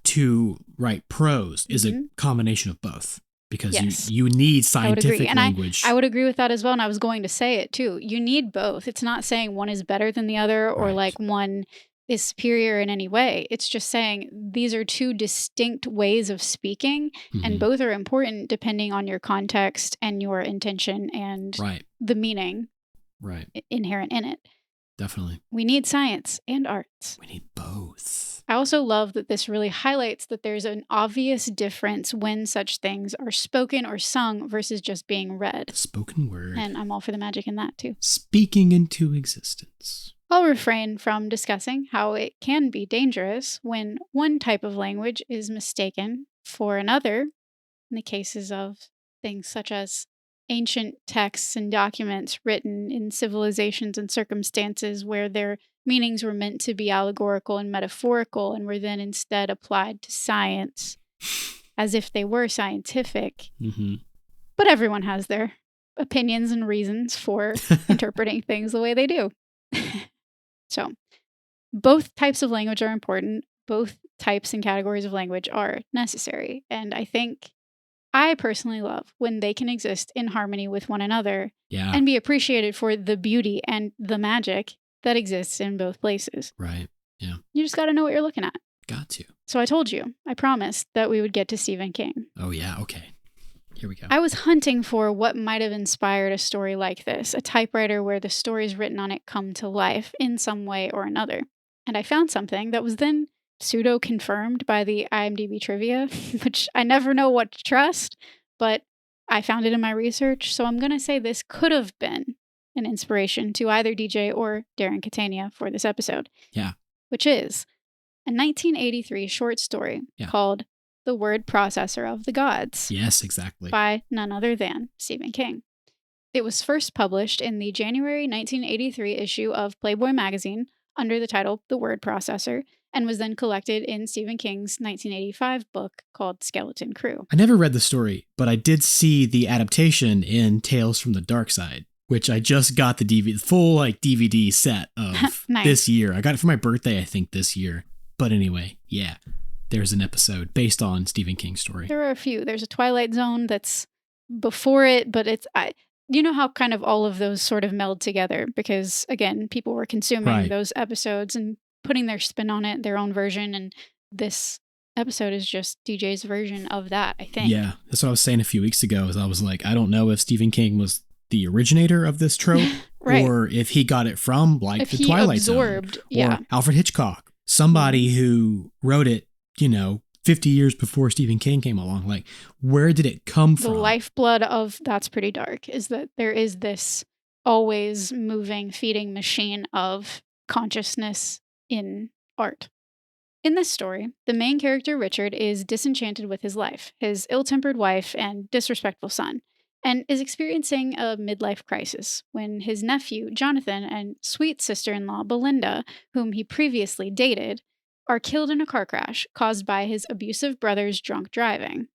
S1: to write prose is a combination of both. Because
S3: Yes.
S1: you need scientific
S3: And
S1: language.
S3: I would agree with that as well, and I was going to say it too. You need both. It's not saying one is better than the other or one is superior in any way. It's just saying these are two distinct ways of speaking, and both are important depending on your context and your intention and the meaning inherent in it.
S1: Definitely.
S3: We need science and arts.
S1: We need both.
S3: I also love that this really highlights that there's an obvious difference when such things are spoken or sung versus just being read.
S1: Spoken word.
S3: And I'm all for the magic in that too.
S1: Speaking into existence.
S3: I'll refrain from discussing how it can be dangerous when one type of language is mistaken for another, in the cases of things such as ancient texts and documents written in civilizations and circumstances where their meanings were meant to be allegorical and metaphorical and were then instead applied to science as if they were scientific. But everyone has their opinions and reasons for interpreting things the way they do. So, both types of language are important. Both types and categories of language are necessary. And I personally love when they can exist in harmony with one another and be appreciated for the beauty and the magic that exists in both places.
S1: Right. Yeah.
S3: You just got to know what you're looking at.
S1: Got to.
S3: So I told you, I promised that we would get to Stephen King.
S1: Oh, yeah. Okay. Here we go.
S3: I was hunting for what might have inspired a story like this, a typewriter where the stories written on it come to life in some way or another. And I found something that was then pseudo-confirmed by the IMDb trivia, which I never know what to trust, but I found it in my research, so I'm going to say this could have been an inspiration to either DJ or Darren Catania for this episode.
S1: Yeah.
S3: Which is a 1983 short story called The Word Processor of the Gods.
S1: Yes, exactly.
S3: By none other than Stephen King. It was first published in the January 1983 issue of Playboy magazine under the title The Word Processor, and was then collected in Stephen King's 1985 book called Skeleton Crew.
S1: I never read the story, but I did see the adaptation in Tales from the Dark Side. which I just got the DVD, full like DVD set of
S3: Nice.
S1: this year. I got it for my birthday, I think, this year. But anyway, yeah, there's an episode based on Stephen King's story.
S3: There are a few. There's a Twilight Zone that's before it, but you know how kind of all of those sort of meld together because, again, people were consuming those episodes and putting their spin on it, their own version, and this episode is just DJ's version of that, I think.
S1: Yeah, that's what I was saying a few weeks ago. Is I was like, I don't know if Stephen King was the originator of this trope or if he got it from like
S3: if
S1: the
S3: he
S1: Twilight
S3: absorbed,
S1: Zone or Alfred Hitchcock, somebody who wrote it, 50 years before Stephen King came along. Like, where did it come from?
S3: The lifeblood of That's Pretty Dark is that there is this always moving, feeding machine of consciousness in art. In this story, the main character, Richard, is disenchanted with his life, his ill-tempered wife, and disrespectful son, and is experiencing a midlife crisis when his nephew, Jonathan, and sweet sister-in-law, Belinda, whom he previously dated, are killed in a car crash caused by his abusive brother's drunk driving.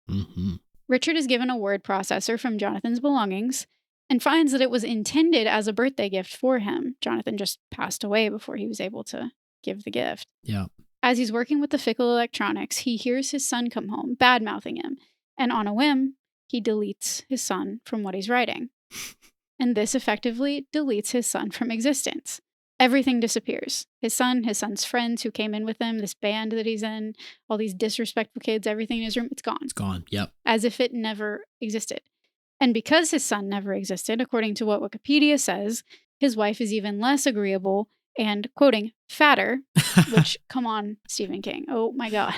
S1: Mm-hmm.
S3: Richard is given a word processor from Jonathan's belongings and finds that it was intended as a birthday gift for him. Jonathan just passed away before he was able to give the gift.
S1: Yeah.
S3: As he's working with the fickle electronics, he hears his son come home, bad-mouthing him, and on a whim, he deletes his son from what he's writing. And this effectively deletes his son from existence. Everything disappears. His son's friends who came in with him, this band that he's in, all these disrespectful kids, everything in his room, it's gone.
S1: It's gone, yep.
S3: As if it never existed. And because his son never existed, according to what Wikipedia says, his wife is even less agreeable and, quoting, fatter, which, come on, Stephen King, oh my God.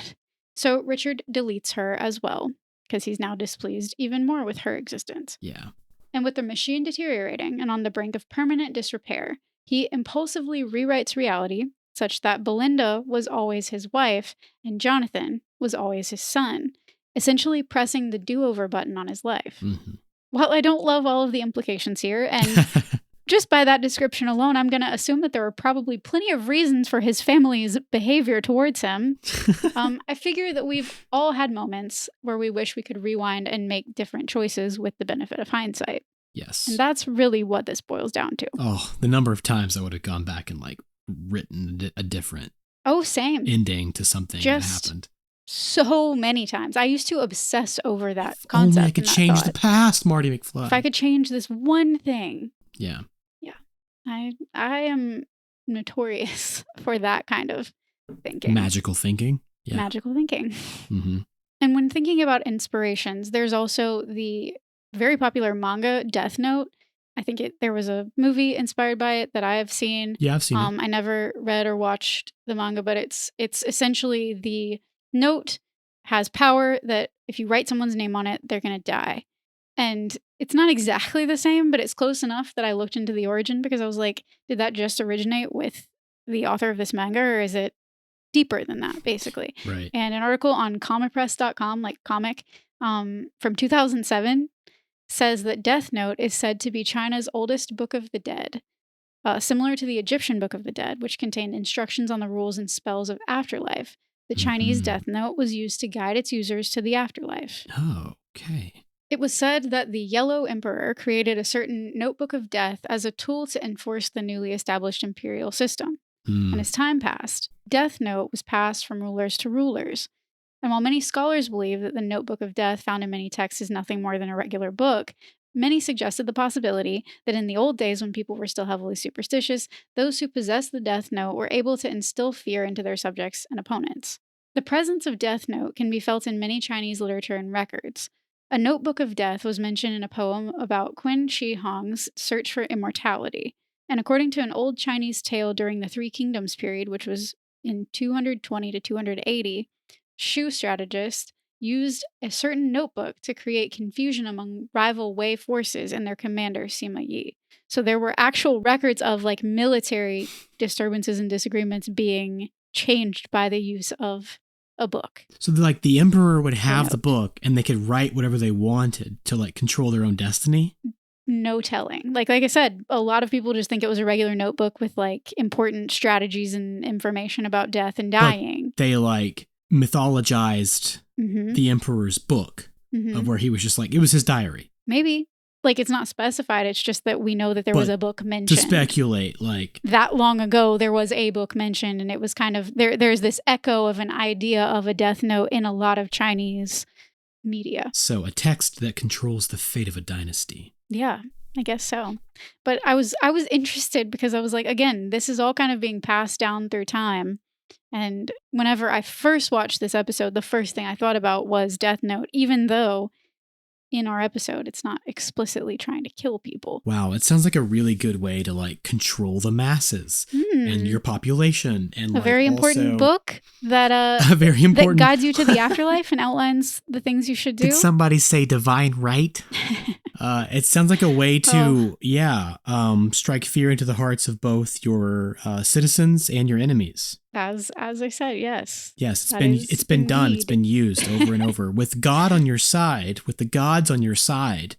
S3: So Richard deletes her as well, because he's now displeased even more with her existence.
S1: Yeah.
S3: And with the machine deteriorating and on the brink of permanent disrepair, he impulsively rewrites reality such that Belinda was always his wife and Jonathan was always his son, essentially pressing the do-over button on his life.
S1: Mm-hmm.
S3: While I don't love all of the implications here, and just by that description alone, I'm going to assume that there are probably plenty of reasons for his family's behavior towards him. I figure that we've all had moments where we wish we could rewind and make different choices with the benefit of hindsight.
S1: Yes.
S3: And that's really what this boils down to.
S1: Oh, the number of times I would have gone back and like written a different
S3: same
S1: ending to something that happened.
S3: So many times. I used to obsess over that
S1: If
S3: concept.
S1: only I could change the past, Marty McFly.
S3: If I could change this one thing.
S1: Yeah.
S3: Yeah. I am notorious for that kind of thinking.
S1: Magical thinking. Yeah.
S3: Magical thinking.
S1: Mm-hmm.
S3: And when thinking about inspirations, there's also the very popular manga Death Note. I think there was a movie inspired by it that I have seen.
S1: Yeah, I've seen it.
S3: I never read or watched the manga, but it's essentially the note has power that if you write someone's name on it, they're going to die. And it's not exactly the same, but it's close enough that I looked into the origin because I was like, did that just originate with the author of this manga or is it deeper than that, basically?
S1: Right.
S3: And an article on comicpress.com, like comic, from 2007 says that Death Note is said to be China's oldest Book of the Dead, similar to the Egyptian Book of the Dead, which contained instructions on the rules and spells of afterlife. The Chinese Death Note was used to guide its users to the afterlife.
S1: Oh, okay.
S3: It was said that the Yellow Emperor created a certain notebook of death as a tool to enforce the newly established imperial system. And as time passed, Death Note was passed from rulers to rulers. And while many scholars believe that the Notebook of Death found in many texts is nothing more than a regular book, many suggested the possibility that in the old days when people were still heavily superstitious, those who possessed the Death Note were able to instill fear into their subjects and opponents. The presence of Death Note can be felt in many Chinese literature and records. A Notebook of Death was mentioned in a poem about Qin Shi Huang's search for immortality. And according to an old Chinese tale during the Three Kingdoms period, which was in 220 to 280, Shu strategists used a certain notebook to create confusion among rival Wei forces and their commander, Sima Yi. So there were actual records of like military disturbances and disagreements being changed by the use of a book.
S1: So like the emperor would have the book and they could write whatever they wanted to like control their own destiny?
S3: No telling. Like I said, a lot of people just think it was a regular notebook with like important strategies and information about death and dying.
S1: But they like mythologized the emperor's book of where he was just like, it was his diary.
S3: Maybe. like it's not specified. It's just that we know that there was a book mentioned.
S1: To speculate, like
S3: that long ago, there was a book mentioned, and it was kind of there's this echo of an idea of a death note in a lot of Chinese media.
S1: So a text that controls the fate of a dynasty.
S3: Yeah, I guess so. But I was interested because I was like, again, this is all kind of being passed down through time. And whenever I first watched this episode, the first thing I thought about was Death Note, even though in our episode, it's not explicitly trying to kill people.
S1: Wow, it sounds like a really good way to like control the masses and your population, and
S3: a very important book that
S1: a very important
S3: that guides you to the afterlife and outlines the things you should do.
S1: Did somebody say divine right? It sounds like a way to strike fear into the hearts of both your citizens and your enemies.
S3: As I said, yes.
S1: Yes, it's been done. It's been used over and over. With God on your side, with the gods on your side,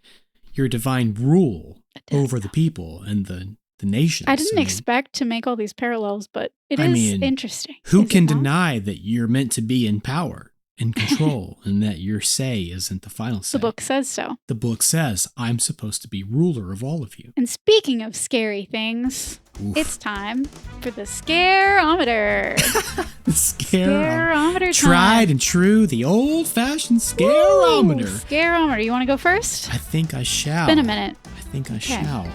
S1: your divine rule over the people and the nations.
S3: I didn't expect to make all these parallels, but it is interesting.
S1: Who can deny that you're meant to be in power and control and that your say isn't the final say?
S3: The book says so.
S1: The book says, I'm supposed to be ruler of all of you.
S3: And speaking of scary things, it's time for the scareometer.
S1: The
S3: scareometer time.
S1: Tried and true, the old-fashioned scareometer.
S3: Ooh, scareometer. You want to go first?
S1: I think I shall.
S3: It's been a minute.
S1: I think I shall.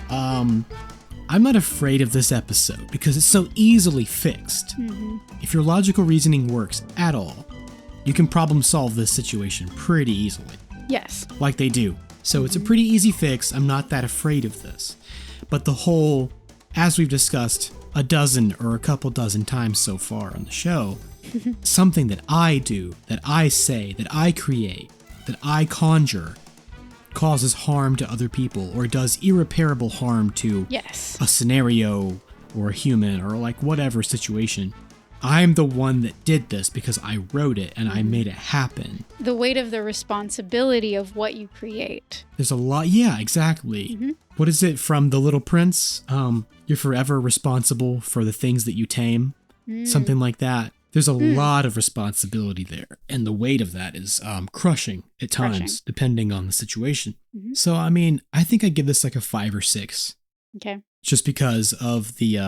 S1: I'm not afraid of this episode because it's so easily fixed.
S3: Mm-hmm.
S1: If your logical reasoning works at all, you can problem solve this situation pretty easily.
S3: Yes.
S1: Like they do. So it's a pretty easy fix. I'm not that afraid of this. But the whole, as we've discussed a dozen or a couple dozen times so far on the show, something that I do, that I say, that I create, that I conjure, causes harm to other people or does irreparable harm to a scenario or a human or like whatever situation. I'm the one that did this because I wrote it and I made it happen.
S3: The weight of the responsibility of what you create.
S1: There's a lot. Yeah, exactly.
S3: Mm-hmm.
S1: What is it from The Little Prince? You're forever responsible for the things that you tame. Something like that. There's a lot of responsibility there. And the weight of that is crushing at times, depending on the situation.
S3: Mm-hmm.
S1: So, I mean, I think I'd give this like a 5 or 6.
S3: Okay.
S1: Just because of the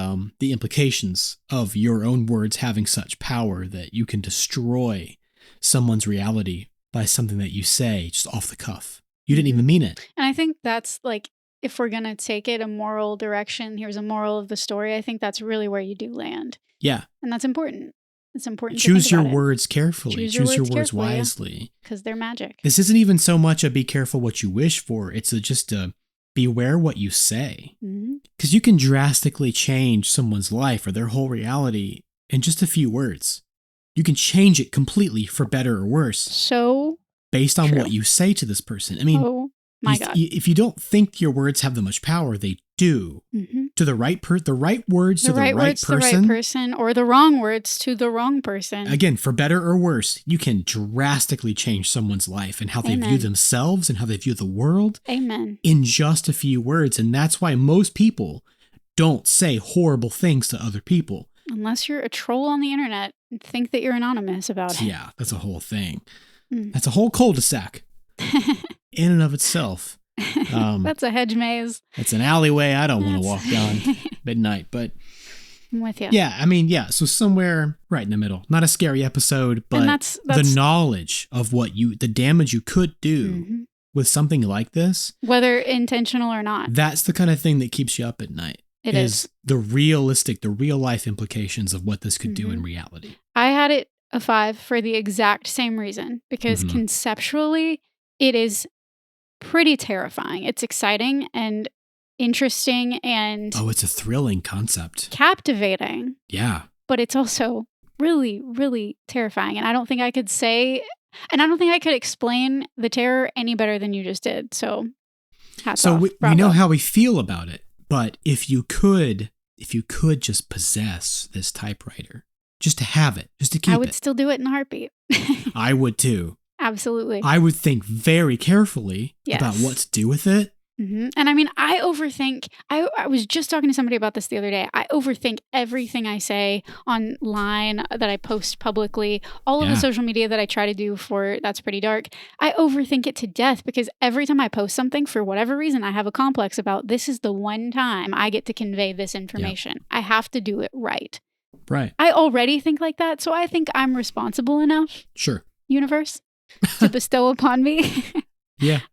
S1: implications of your own words having such power that you can destroy someone's reality by something that you say just off the cuff. You didn't even mean it.
S3: And I think that's like, if we're going to take it a moral direction, here's a moral of the story, I think that's really where you do land.
S1: Yeah.
S3: And that's important. It's important
S1: Choose
S3: to think
S1: your words carefully. Choose your words wisely.
S3: Because they're magic.
S1: This isn't even so much a be careful what you wish for. It's just a beware what you say. Because you can drastically change someone's life or their whole reality in just a few words. You can change it completely for better or worse.
S3: So
S1: based on what you say to this person. I mean,
S3: my God.
S1: If you don't think your words have that much power, they do. To the right the right words to the right person,
S3: or the wrong words to the wrong person.
S1: Again, for better or worse, you can drastically change someone's life and how they view themselves and how they view the world.
S3: Amen.
S1: In just a few words. And that's why most people don't say horrible things to other people.
S3: Unless you're a troll on the internet and think that you're anonymous about it.
S1: Yeah, that's a whole thing. That's a whole cul-de-sac in and of itself.
S3: That's a hedge maze.
S1: It's an alleyway I don't want to walk down midnight, but
S3: I'm with you.
S1: Yeah, I mean, so somewhere right in the middle. Not a scary episode, but that's the knowledge of the damage you could do with something like this.
S3: Whether intentional or not.
S1: That's the kind of thing that keeps you up at night.
S3: It is.
S1: The real life implications of what this could do in reality.
S3: I had it a 5 for the exact same reason, because conceptually it is pretty terrifying. It's exciting and interesting and...
S1: Oh, it's a thrilling concept.
S3: Captivating.
S1: Yeah.
S3: But it's also really, really terrifying. And I don't think I could explain the terror any better than you just did. So, hats off.
S1: We know how we feel about it. But if you could just possess this typewriter, just to have it, just to keep it.
S3: I would still do it in a heartbeat.
S1: I would too.
S3: Absolutely.
S1: I would think very carefully about what to do with it.
S3: And I mean, I overthink. I was just talking to somebody about this the other day. I overthink everything I say online that I post publicly, all of the social media that I try to do for That's Pretty Dark. I overthink it to death because every time I post something, for whatever reason, I have a complex about this is the one time I get to convey this information. I have to do it right.
S1: Right.
S3: I already think like that, so I think I'm responsible enough, universe, to bestow upon me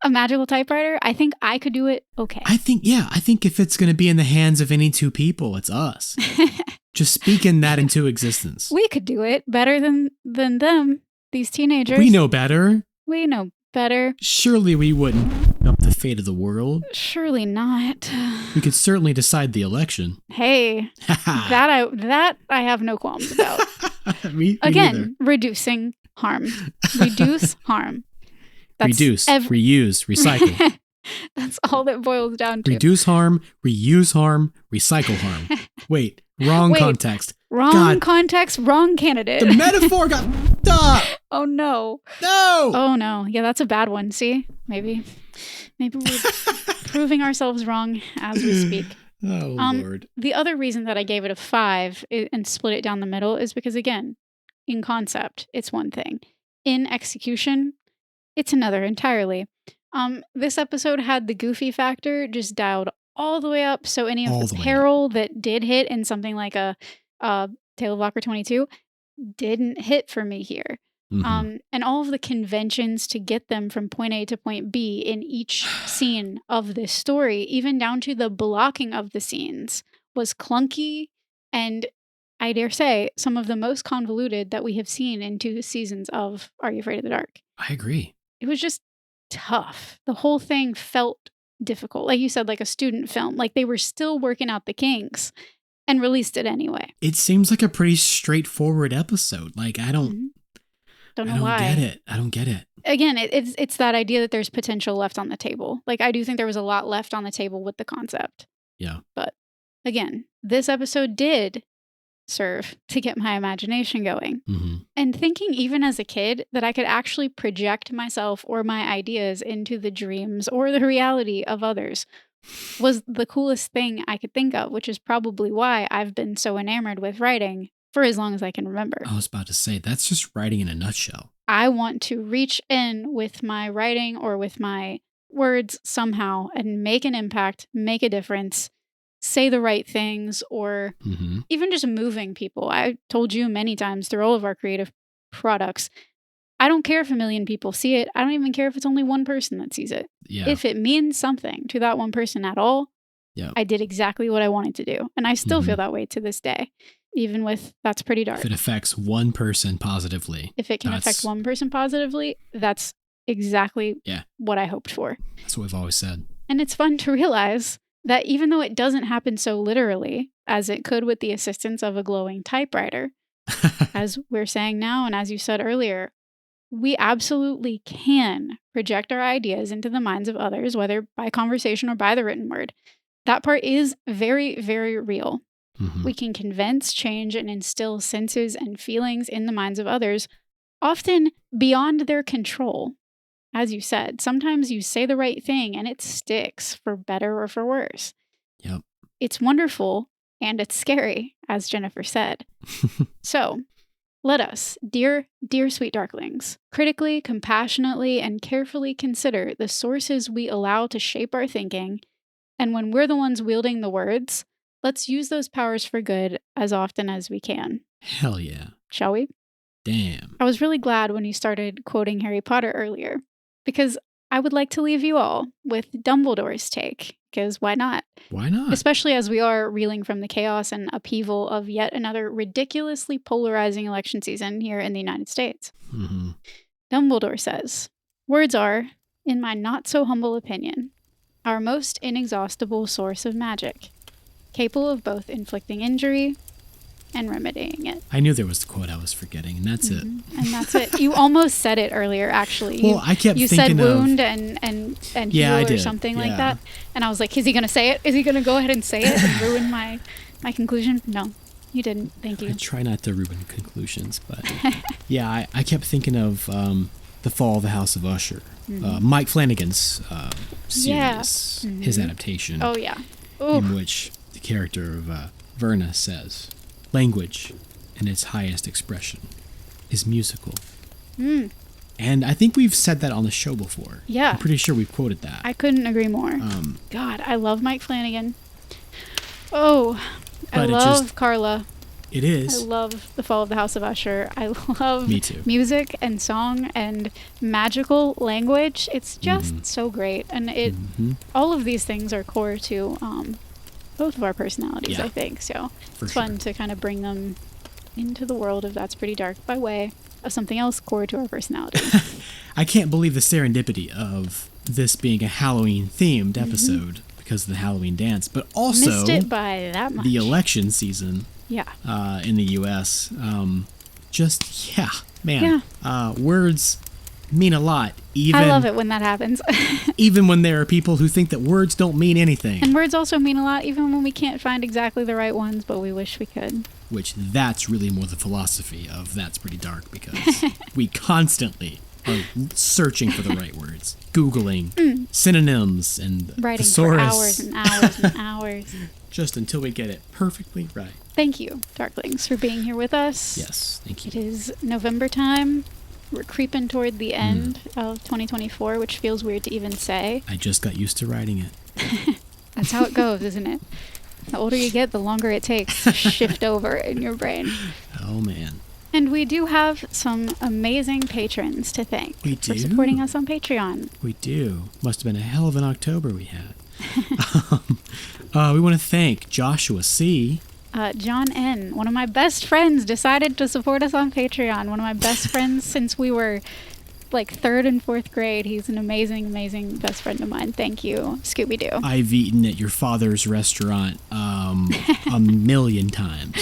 S3: a magical typewriter. I think I could do it okay.
S1: I think if it's going to be in the hands of any two people, it's us. Just speaking that into existence.
S3: We could do it better than them, these teenagers.
S1: We know better.
S3: We know better.
S1: Surely we wouldn't up the fate of the world.
S3: Surely not.
S1: We could certainly decide the election.
S3: Hey, that I have no qualms about.
S1: me
S3: Again,
S1: neither.
S3: Reducing harm. Reduce harm. That's
S1: reduce, reuse, recycle.
S3: That's all that boils down to.
S1: Reduce harm, reuse harm, recycle harm. Wait, wrong context.
S3: Wrong context, wrong candidate.
S1: The metaphor got up.
S3: Oh no.
S1: No.
S3: Oh no. Yeah, that's a bad one. See? Maybe we're proving ourselves wrong as we speak.
S1: Oh, Lord.
S3: The other reason that I gave it a 5 and split it down the middle is because, again, in concept, it's one thing. In execution, it's another entirely. This episode had the goofy factor just dialed all the way up. So any of the peril that did hit in something like a Tale of Locker 22 didn't hit for me here. And all of the conventions to get them from point A to point B in each scene of this story, even down to the blocking of the scenes, was clunky and, I dare say, some of the most convoluted that we have seen in 2 seasons of Are You Afraid of the Dark?
S1: I agree.
S3: It was just tough. The whole thing felt difficult. Like you said, like a student film. Like they were still working out the kinks and released it anyway.
S1: It seems like a pretty straightforward episode. Like, I don't
S3: why.
S1: I don't get it.
S3: Again, it's that idea that there's potential left on the table. Like, I do think there was a lot left on the table with the concept.
S1: Yeah.
S3: But again, this episode did serve to get my imagination going. And thinking even as a kid that I could actually project myself or my ideas into the dreams or the reality of others was the coolest thing I could think of, which is probably why I've been so enamored with writing for as long as I can remember.
S1: I was about to say, that's just writing in a nutshell.
S3: I want to reach in with my writing or with my words somehow and make an impact, make a difference, say the right things, or even just moving people. I told you many times through all of our creative products, I don't care if 1 million people see it. I don't even care if it's only one person that sees it.
S1: Yeah.
S3: If it means something to that one person at all, I did exactly what I wanted to do. And I still feel that way to this day, even with That's Pretty Dark.
S1: If it affects one person positively.
S3: If it can affect one person positively, that's exactly what I hoped for.
S1: That's what we've always said.
S3: And it's fun to realize that even though it doesn't happen so literally as it could with the assistance of a glowing typewriter, as we're saying now, and as you said earlier, we absolutely can project our ideas into the minds of others, whether by conversation or by the written word. That part is very, very real. We can convince, change, and instill senses and feelings in the minds of others, often beyond their control. As you said, sometimes you say the right thing and it sticks, for better or for worse.
S1: Yep.
S3: It's wonderful and it's scary, as Jennifer said. So, let us, dear sweet darklings, critically, compassionately, and carefully consider the sources we allow to shape our thinking. And when we're the ones wielding the words, let's use those powers for good as often as we can.
S1: Hell yeah.
S3: Shall we?
S1: Damn.
S3: I was really glad when you started quoting Harry Potter earlier, because I would like to leave you all with Dumbledore's take, because why not?
S1: Why not?
S3: Especially as we are reeling from the chaos and upheaval of yet another ridiculously polarizing election season here in the United States. Dumbledore says, "Words are, in my not so humble opinion, our most inexhaustible source of magic, capable of both inflicting injury and remedying it."
S1: I knew there was the quote I was forgetting, and that's it.
S3: And that's it. You almost said it earlier, actually.
S1: Well, I kept
S3: you
S1: thinking
S3: said wound and
S1: Yeah,
S3: heal
S1: I
S3: or something like
S1: Yeah.
S3: that. And I was like, is he going to say it? Is he going to go ahead and say it and ruin my conclusion? No, you didn't. Thank you.
S1: I try not to ruin conclusions, but yeah, I kept thinking of The Fall of the House of Usher, Mike Flanagan's series, his adaptation.
S3: Oh, yeah.
S1: In which the character of Verna says, language in its highest expression is musical. And I think we've said that on the show before.
S3: Yeah.
S1: I'm pretty sure we've quoted that.
S3: I couldn't agree more. God, I love Mike Flanagan. Oh, I love Carla.
S1: It is.
S3: I love The Fall of the House of Usher. I love
S1: Me too.
S3: Music and song and magical language. It's just so great. And all of these things are core to both of our personalities, I think. So it's fun to kind of bring them into the world of That's Pretty Dark by way of something else core to our personality.
S1: I can't believe the serendipity of this being a Halloween-themed episode because of the Halloween dance, but also
S3: missed it by that much.
S1: The election season in the U.S. Words mean a lot. Even,
S3: I love it when that happens.
S1: even when there are people who think that words don't mean anything.
S3: And words also mean a lot, even when we can't find exactly the right ones, but we wish we could.
S1: Which that's really more the philosophy of That's Pretty Dark, because we constantly are searching for the right words. Googling synonyms and
S3: writing
S1: thesaurus.
S3: For hours and hours and hours.
S1: Just until we get it perfectly right.
S3: Thank you, Darklings, for being here with us.
S1: Yes, thank you.
S3: It is November time. We're creeping toward the end of 2024, which feels weird to even say.
S1: I just got used to writing it.
S3: That's how it goes, isn't it? The older you get, the longer it takes to shift over in your brain.
S1: Oh, man.
S3: And we do have some amazing patrons to thank for supporting us on Patreon.
S1: We do. Must have been a hell of an October we had. We want to thank Joshua C.,
S3: John N., one of my best friends, decided to support us on Patreon. One of my best friends since we were like 3rd and 4th grade. He's an amazing, amazing best friend of mine. Thank you, Scooby-Doo.
S1: I've eaten at your father's restaurant a million times.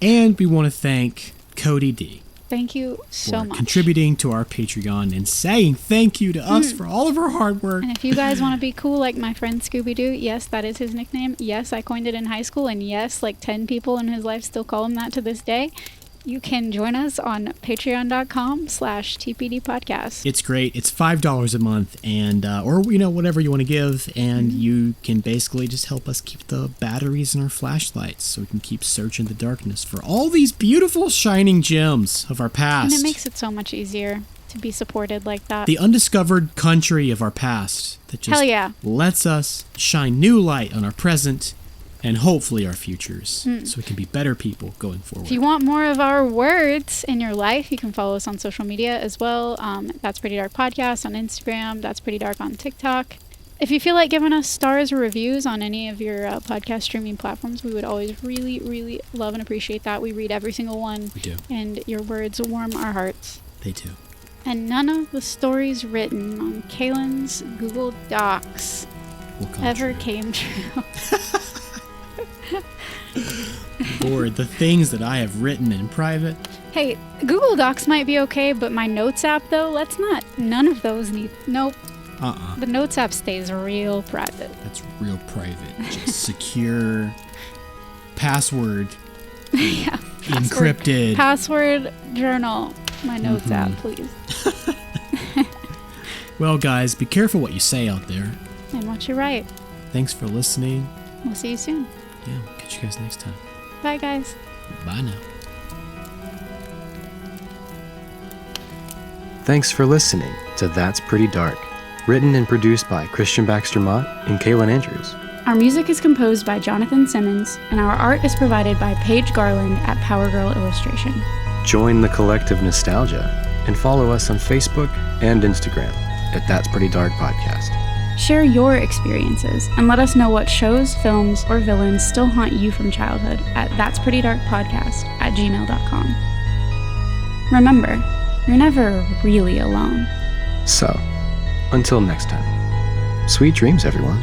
S1: And we want to thank Cody D.
S3: Thank you so much.
S1: Contributing to our Patreon and saying thank you to us for all of our hard work.
S3: And if you guys want to be cool like my friend Scooby-Doo, yes, that is his nickname. Yes, I coined it in high school. And yes, like 10 people in his life still call him that to this day. You can join us on patreon.com/TPD podcast.
S1: It's great. It's $5 a month, and or whatever you want to give, and you can basically just help us keep the batteries in our flashlights so we can keep searching the darkness for all these beautiful shining gems of our past.
S3: And it makes it so much easier to be supported like that.
S1: The undiscovered country of our past that just lets us shine new light on our present and hopefully our futures, so we can be better people going forward.
S3: If you want more of our words in your life, you can follow us on social media as well. That's Pretty Dark Podcast on Instagram. That's Pretty Dark on TikTok. If you feel like giving us stars or reviews on any of your podcast streaming platforms, we would always really, really love and appreciate that. We read every single one.
S1: We do.
S3: And your words warm our hearts.
S1: They do.
S3: And none of the stories written on Kaylin's Google Docs ever came true.
S1: Lord, the things that I have written in private.
S3: Hey, Google Docs might be okay, but my Notes app, though, let's not. None of those need. Nope. The Notes app stays real private.
S1: That's real private. Just secure. Password. Encrypted.
S3: Password journal. My Notes app, please.
S1: Well, guys, be careful what you say out there.
S3: And what you write.
S1: Thanks for listening.
S3: We'll see you soon.
S1: Yeah, we'll catch you guys next time.
S3: Bye, guys.
S1: Bye now.
S2: Thanks for listening to That's Pretty Dark, written and produced by Christian Baxter Mott and Kaylin Andrews.
S3: Our music is composed by Jonathan Simmons, and our art is provided by Paige Garland at Power Girl Illustration.
S2: Join the collective nostalgia and follow us on Facebook and Instagram at That's Pretty Dark Podcast.
S3: Share your experiences and let us know what shows, films, or villains still haunt you from childhood at that'sprettydarkpodcast@gmail.com. Remember, you're never really alone.
S2: So, until next time, sweet dreams, everyone.